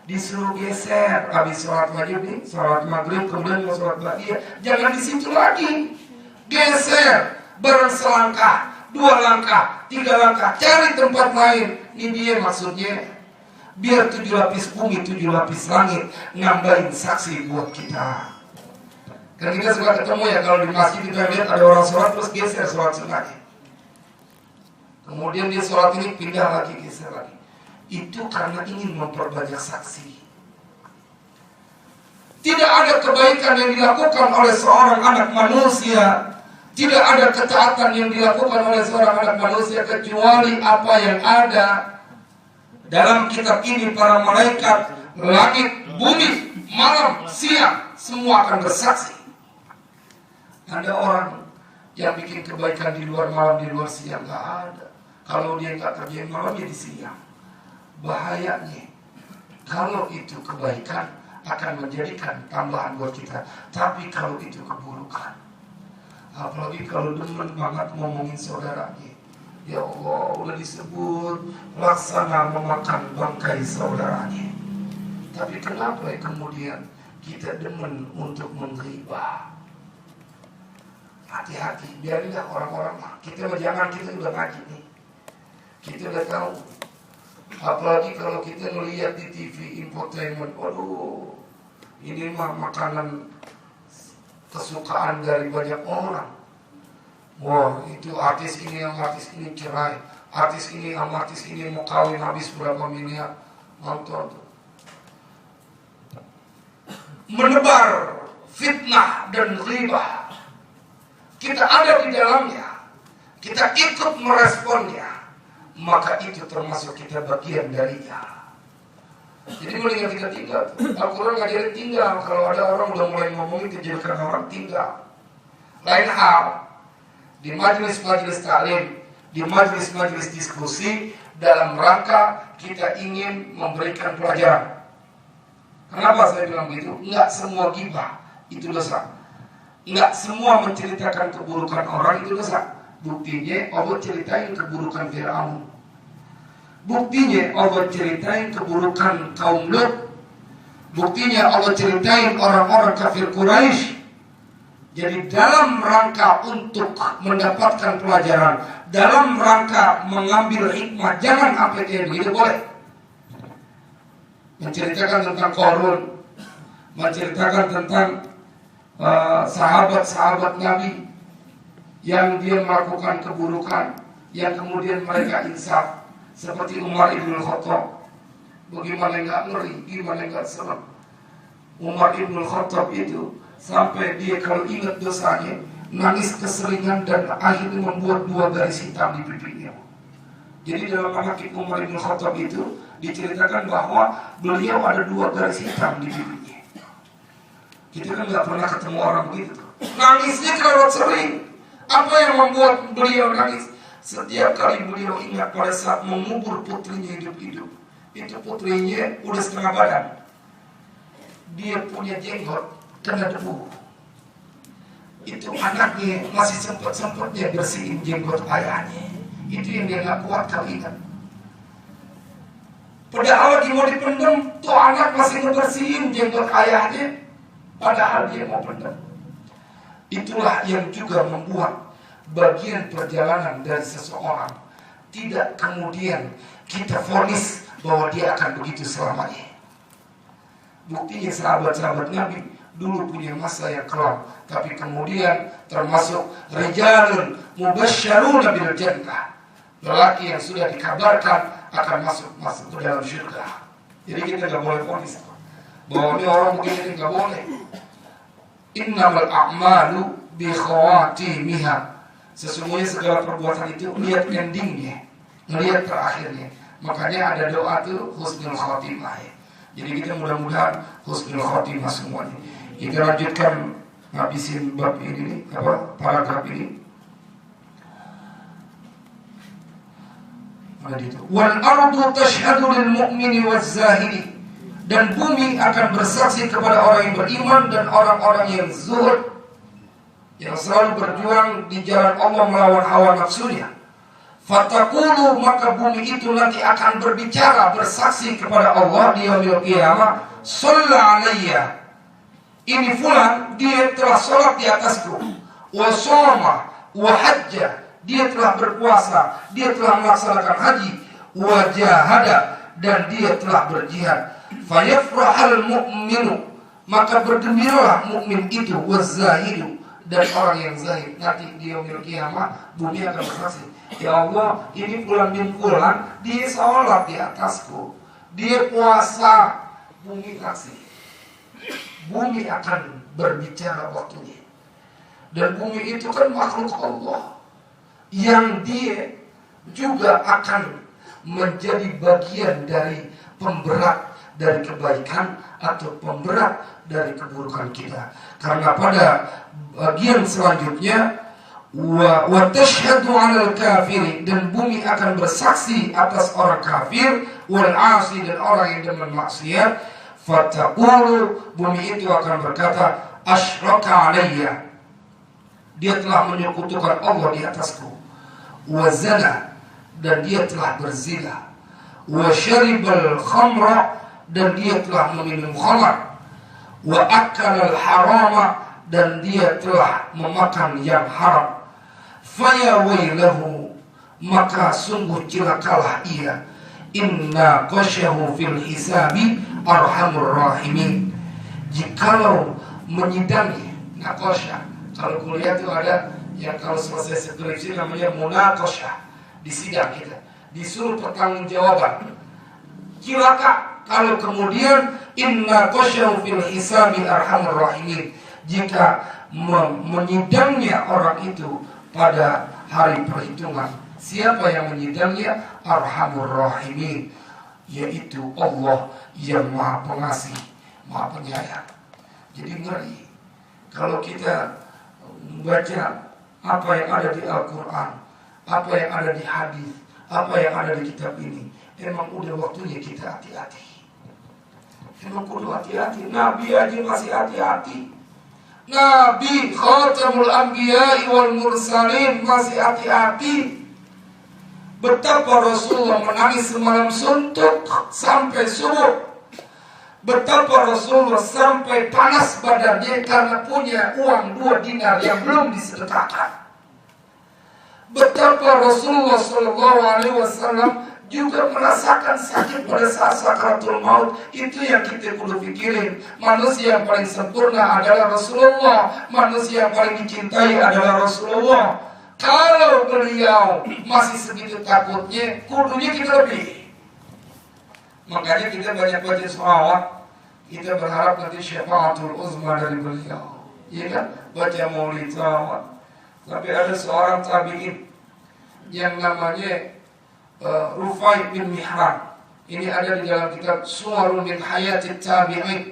Disuruh geser, habis sholat wajib nih, sholat maghrib, kemudian mau sholat ba'diyah, jangan di situ lagi. Geser, berselangkah, 2 langkah, 3 langkah, cari tempat lain. Ini dia maksudnya, biar 7 lapis bumi, 7 lapis langit nambahin saksi buat kita. Kan kita suka ketemu ya, kalau di masjid kita lihat ada orang sholat terus geser sholat sunnahnya, kemudian dia sholat ini pindah lagi, geser lagi. Itu karena ingin memperbanyak saksi. Tidak ada kebaikan yang dilakukan oleh seorang anak manusia, tidak ada ketaatan yang dilakukan oleh seorang anak manusia kecuali apa yang ada dalam kitab ini. Para malaikat, langit, bumi, malam, siang, semua akan bersaksi. Ada orang yang bikin kebaikan di luar malam, di luar siang, gak ada. Kalau dia gak kerjain malam, ya di siang. Bahayanya, kalau itu kebaikan akan menjadikan tambahan buat kita. Tapi kalau itu keburukan, apalagi kalau demen banget ngomongin saudaranya, ya Allah, udah disebut laksana memakan bangkai saudaranya. Tapi kenapa ya kemudian kita demen untuk menghibah? hati-hati, biarinlah orang-orang mah. Kita jangan, kita udah ngaji nih, kita udah tahu. Apalagi kalau kita melihat di TV infotainment, waduh, ini mah makanan kesukaan dari banyak orang. Wah, itu artis ini yang artis ini cerai, artis ini sama artis ini mau kawin habis berapa miliar, nonton tuh. Menebar fitnah dan ghibah, kita ada di dalamnya, kita ikut meresponnya, maka itu termasuk kita bagian darinya. Jadi mendingan kita tinggal. Al-Quran ngajarin tinggal. Kalau ada orang udah mulai ngomongin kejelekan orang, tinggal. Lain hal, di majelis-majelis taklim, di majelis-majelis diskusi, dalam rangka kita ingin memberikan pelajaran. Kenapa saya bilang gitu? Enggak semua gibah itu dosa. Enggak semua menceritakan keburukan orang itu dosa. Buktinya Allah ceritain keburukan Fir'aun. Buktinya Allah ceritain keburukan kaum Lut. Buktinya Allah ceritain orang-orang kafir Quraisy. Jadi dalam rangka untuk mendapatkan pelajaran, dalam rangka mengambil hikmah, jangan sampai kayak begitu, boleh. Menceritakan tentang Qarun, menceritakan tentang sahabat-sahabat Nabi yang dia melakukan keburukan, yang kemudian mereka insaf, seperti Umar ibn Khattab. Bagaimana nggak ngeri, gimana nggak serem. Umar ibn Khattab itu sampai dia kalau ingat dosanya nangis keseringan dan akhirnya membuat 2 garis hitam di pipinya. Jadi dalam hadits Umar ibn Khattab itu diceritakan bahwa beliau ada 2 garis hitam di pipinya. Kita kan nggak pernah ketemu orang begitu. Nangisnya kalau sering. Apa yang membuat beliau nangis? Setiap kali beliau ingat pada saat mengubur putrinya hidup-hidup, itu putrinya udah setengah badan, dia punya jenggot kena debu. Itu anaknya masih sempat-sempatnya bersihin jenggot ayahnya. Itu yang dia nggak kuat kalau ingat. Padahal lagi mau dipendam, tuh anak masih ngebersihin jenggot ayahnya, padahal dia mau pendam. Itulah yang juga membuat bagian perjalanan dari seseorang tidak kemudian kita vonis bahwa dia akan begitu selamanya. Buktinya sahabat-sahabat Nabi dulu punya masa yang kelam, tapi kemudian termasuk rijalun mubasysyaruna bil jannah, lelaki yang sudah dikabarkan akan masuk ke dalam surga. Jadi kita nggak boleh vonis bahwa ini orang begini, nggak boleh. Innamal a'malu bi khawatimiha. Sesungguhnya segala perbuatan itu lihat endingnya, melihat terakhirnya. Makanya ada doa tuh husnul khotimah ya. Jadi kita mudah-mudahan husnul khotimah semuanya. Kita lanjutkan ngabisin bab ini nih, paragraf ini. Ada itu. Wal ardu tashhadu lil mu'mini waz zahidi. Dan bumi akan bersaksi kepada orang yang beriman dan orang-orang yang zuhud, yang selalu berjuang di jalan Allah melawan hawa nafsunya. Fatakulu, maka bumi itu nanti akan berbicara, bersaksi kepada Allah di yaumil qiyamah, shalla alayya, ini fulan dia telah sholat di atasku, wa shoma wa hajja, dia telah berpuasa, dia telah melaksanakan haji, wa jahada, dan dia telah berjihad. Fayafrahal mu'minu, maka bergembiralah mukmin itu, wazahidu, dan orang yang zahid. Nanti di yaumil qiyamah bumi akan bersaksi, ya Allah, ini fulan bin fulan, dia sholat di atasku, dia puasa. Bumi saksi, bumi akan berbicara waktunya. Dan bumi itu kan makhluk Allah yang dia juga akan menjadi bagian dari pemberat dari kebaikan atau pemberat dari keburukan kita. Karena pada bagian selanjutnya wa tashhadu 'alal kafiri, dan bumi akan bersaksi atas orang kafir, wal 'asi, dan orang yang demen maksiat. Fataqulu, bumi itu akan berkata, asyraka 'alayya, dia telah menyekutukan Allah di atasku. Wa zana, dan dia telah berzina. Wa syaribal khamra, dan dia telah meminum khamar. Wa akal al-harama, dan dia telah memakan yang haram, faya wailahu, maka sungguh celakalah ia. Inna qasyahu fil hisabi arhamur rahimin. Jikalau menyidangi, naqasyah, kalau kuliah itu ada yang kalau selesai skripsi namanya munaqasyah, di sidang kita disuruh pertanggungjawaban. Cilaka kalau kemudian inna qasyahu fil hisabi arhamur rahimin, jika menyidangnya orang itu pada hari perhitungan. Siapa yang menyidangnya? Arhamur rahimin, yaitu Allah yang maha pengasih, maha penyayang. Jadi ngeri kalau kita membaca apa yang ada di Al-Quran, apa yang ada di hadis, apa yang ada di kitab ini. Emang udah waktunya kita hati-hati. Emang kudu hati-hati. Nabi aja masih hati-hati. Nabi Khatamul Anbiya wal Mursalin masih hati-hati. Betapa Rasulullah menangis semalam suntuk sampai subuh. Betapa Rasulullah sampai panas badannya karena punya uang 2 dinar yang belum disedekahkan. Betapa Rasulullah SAW juga merasakan sakit pada saat sakaratul maut. Itu yang kita perlu pikirin. Manusia yang paling sempurna adalah Rasulullah. Manusia yang paling dicintai adalah Rasulullah. Kalau beliau masih segitu takutnya, kudunya kita lebih. Makanya kita banyak baca sholawat. Kita berharap nanti syafaatul uzma dari beliau. Iya kan? Baca maulid sholawat. Tapi ada seorang tabi'in yang namanya Rufai bin Mihran. Ini ada di dalam kitab Suwarun min Hayatit Tabi'in.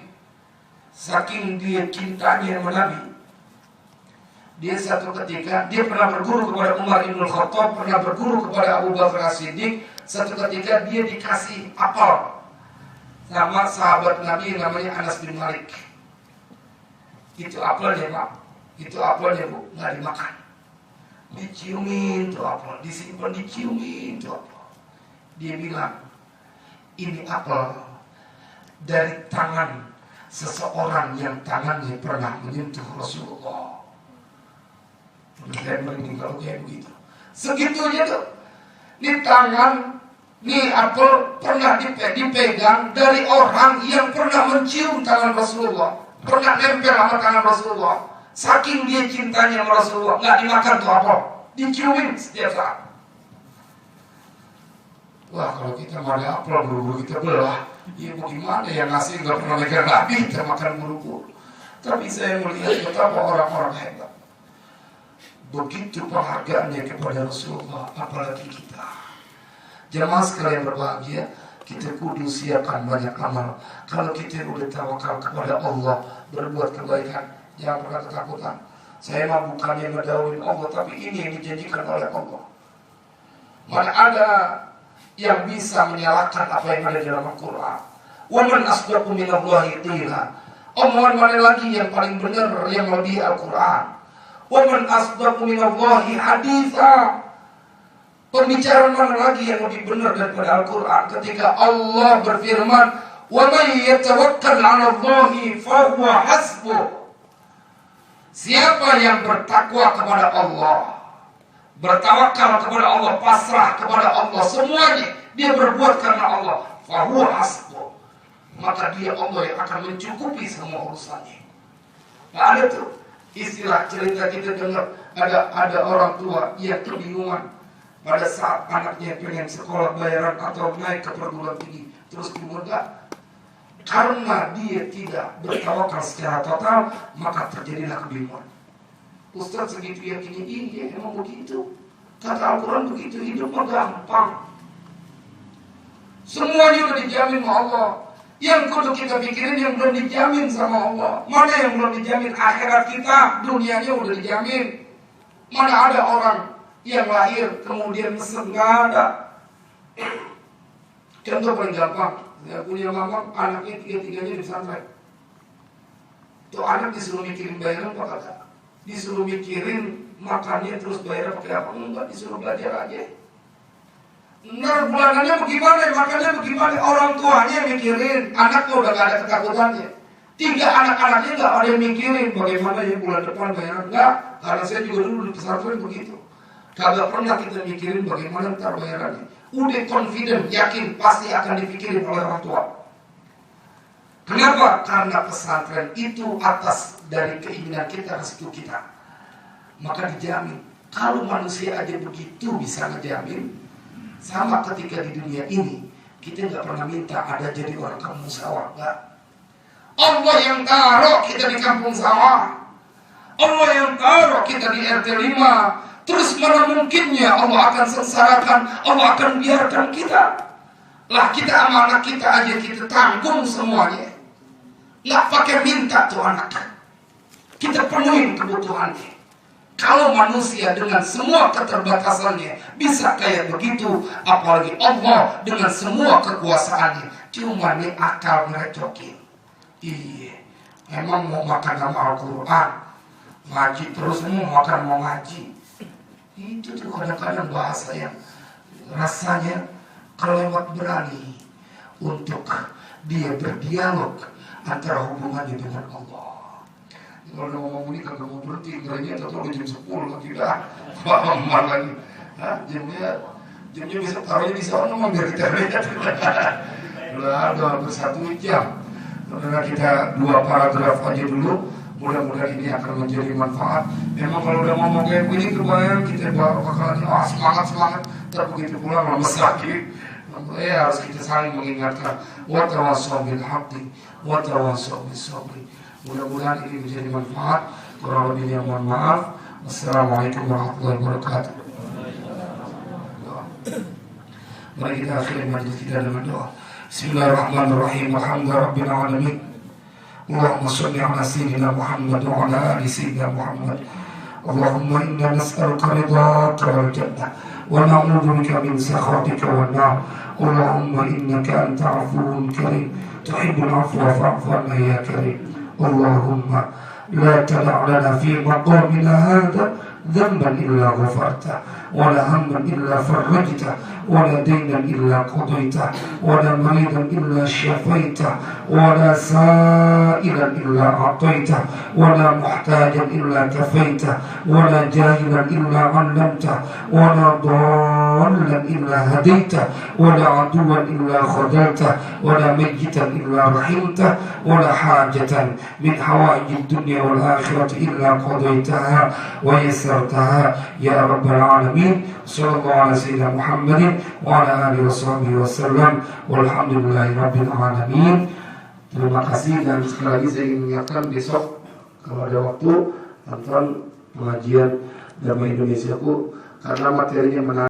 Saking dia cintanya sama Nabi, dia satu ketika, dia pernah berguru kepada Umar ibn Khattab, pernah berguru kepada Abu Bakar As-Siddiq. Satu ketika dia dikasih apel sama sahabat Nabi yang namanya Anas bin Malik. Itu apelnya Pak, itu apelnya Bu, nggak dimakan. Diciumin tuh apel, disimpan diciumin tuh apel. Dia bilang, ini apel dari tangan seseorang yang tangannya pernah menyentuh Rasulullah. Saya merinding kalau kayak begitu. Segitunya tuh. Ini tangan, ini apel pernah dipegang dari orang yang pernah mencium tangan Rasulullah, pernah nempel sama tangan Rasulullah. Saking dia cintanya sama Rasulullah, nggak dimakan tuh apel, diciumin setiap saat. Wah, kalau kita ada apel buru-buru kita belah, ya bagaimana yang ngasih nggak pernah megang Nabi, kita makan buru-buru. Tapi saya melihat betapa orang-orang hebat. Begitu penghargaannya kepada Rasulullah, apalagi kita. Jemaah sekalian berbahagia, kita kudu siapkan banyak amal. Kalau kita udah tawakal kepada Allah, berbuat kebaikan, jangan pernah ketakutan. Saya mah bukannya ngedauin Allah, tapi ini yang dijanjikan oleh Allah. Mana ada yang bisa menyalahkan apa yang ada di dalam Al-Quran? Wa man asdaqu minallahi qila. Omongan mana lagi yang paling benar yang lebih Al-Quran? Wa man asdaqu minallahi haditha. Pembicaraan mana lagi yang lebih benar daripada Al-Quran ketika Allah berfirman, wa man yatawakkal 'ala Allahi fa huwa hasbuh. Siapa yang bertakwa kepada Allah, bertawakal kepada Allah, pasrah kepada Allah, semuanya dia berbuat karena Allah, fa huwa hasbuh, maka dia Allah yang akan mencukupi semua urusannya. Nah, ada tuh istilah cerita kita dengar, ada orang tua yang kebingungan pada saat anaknya pengen sekolah bayaran atau naik ke perguruan tinggi, terus kemudian karena dia tidak bertawakal secara total, maka terjadilah kebingungan. Ustaz segitu yakinnya, iya emang begitu. Kata Al-Quran begitu, hidup mah gampang. Semuanya udah dijamin sama Allah. Yang kudu kita pikirin yang belum dijamin sama Allah. Mana yang belum dijamin? Akhirat kita, dunianya udah dijamin. Mana ada orang yang lahir kemudian mesen, nggak ada. Contoh paling gampang, saya punya mama, anaknya 3-3-nya di pesantren. Tuh anak disuruh mikirin bayaran apa kata? Disuruh mikirin makannya terus bayar pakai apa? Enggak, disuruh belajar aja. Ntar bulanannya bagaimana, makannya bagaimana, orang tuanya mikirin, anaknya udah gak ada ketakutannya. 3 anak-anaknya nggak ada yang mikirin bagaimana ya bulan depan bayar. Enggak, karena saya juga dulu di pesantren begitu. Kagak pernah kita mikirin bagaimana ntar bayarannya. Udah confident, yakin pasti akan dipikirin oleh orang tua. Kenapa? Karena pesantren itu atas dari keinginan kita, restu kita. Maka dijamin. Kalau manusia aja begitu bisa ngejamin, sama ketika di dunia ini kita nggak pernah minta ada jadi orang kampung sawah, nggak. Allah yang taruh kita di kampung sawah, Allah yang taruh kita di RT 5. Terus mana mungkinnya Allah akan sengsarakan, Allah akan biarkan kita. Lah kita sama anak kita aja kita tanggung semuanya. Nggak pakai minta tuh anak. Kita penuhin kebutuhannya. Kalau manusia dengan semua keterbatasannya bisa kayak begitu, apalagi Allah dengan semua kekuasaannya. Cuma nih akal ngerecokin. Iya, emang mau makan sama Al-Quran, ngaji terus mau makan mau ngaji. Itu tuh kadang-kadang bahasa yang rasanya kelewat berani untuk dia berdialog antara hubungannya dengan Allah. Kalau udah ngomong ini kagak mau berhenti, ngeranya atau jam 10 lagi dah, paham lagi. Jamnya bisa taruhnya di sana, biar kita lihat. Udah hampir 1 jam. Karena kita 2 paragraf aja dulu. Mudah-mudahan ini akan menjadi manfaat. Memang kalau udah ngomong kayak begini kebayang kita baru bakalan semangat. Ntar begitu pulang lemes lagi. Harus kita saling mengingatkan. Wa tawassaw bil haqqi wa tawassaw bis sabri. Mudah-mudahan ini menjadi manfaat. Kurang lebihnya mohon maaf. Wassalamualaikum warahmatullahi wabarakatuh. Mari kita akhiri majlis kita dengan doa. Bismillahirrahmanirrahim. Alhamdulillahirabbil alamin. اللهم صل على سيدنا محمد وعلى آل سيدنا محمد. اللهم إنا نسألك رضاك والجنة ونعوذ بك من سخطك والنار. اللهم إنك أنت عفو كريم تحب العفو فاعف عنا يا كريم. اللهم لا تدع لنا في مقامنا هذا ذنبا إلا غفرته ولا هما إلا فرجته ولا دينا إلا قضيته ولا مريضا إلا شفيته ولا سائلا إلا أعطيته ولا محتاجا إلا كفيته ولا جاهلا إلا علمته ولا ضالا إلا هديته ولا عدوا إلا خذلته ولا ميتا إلا رحمته ولا حاجة من حوائج الدنيا والآخرة إلا قضيتها ويسرتها يا رب العالمين. صلى الله على سيدنا محمد وعلى آله وصحبه وسلم walhamdulillahirabbil alamin. Terima kasih dan sekali lagi saya ingin mengingatkan besok kalau ada waktu tonton pengajian Damai Indonesiaku karena materinya menarik.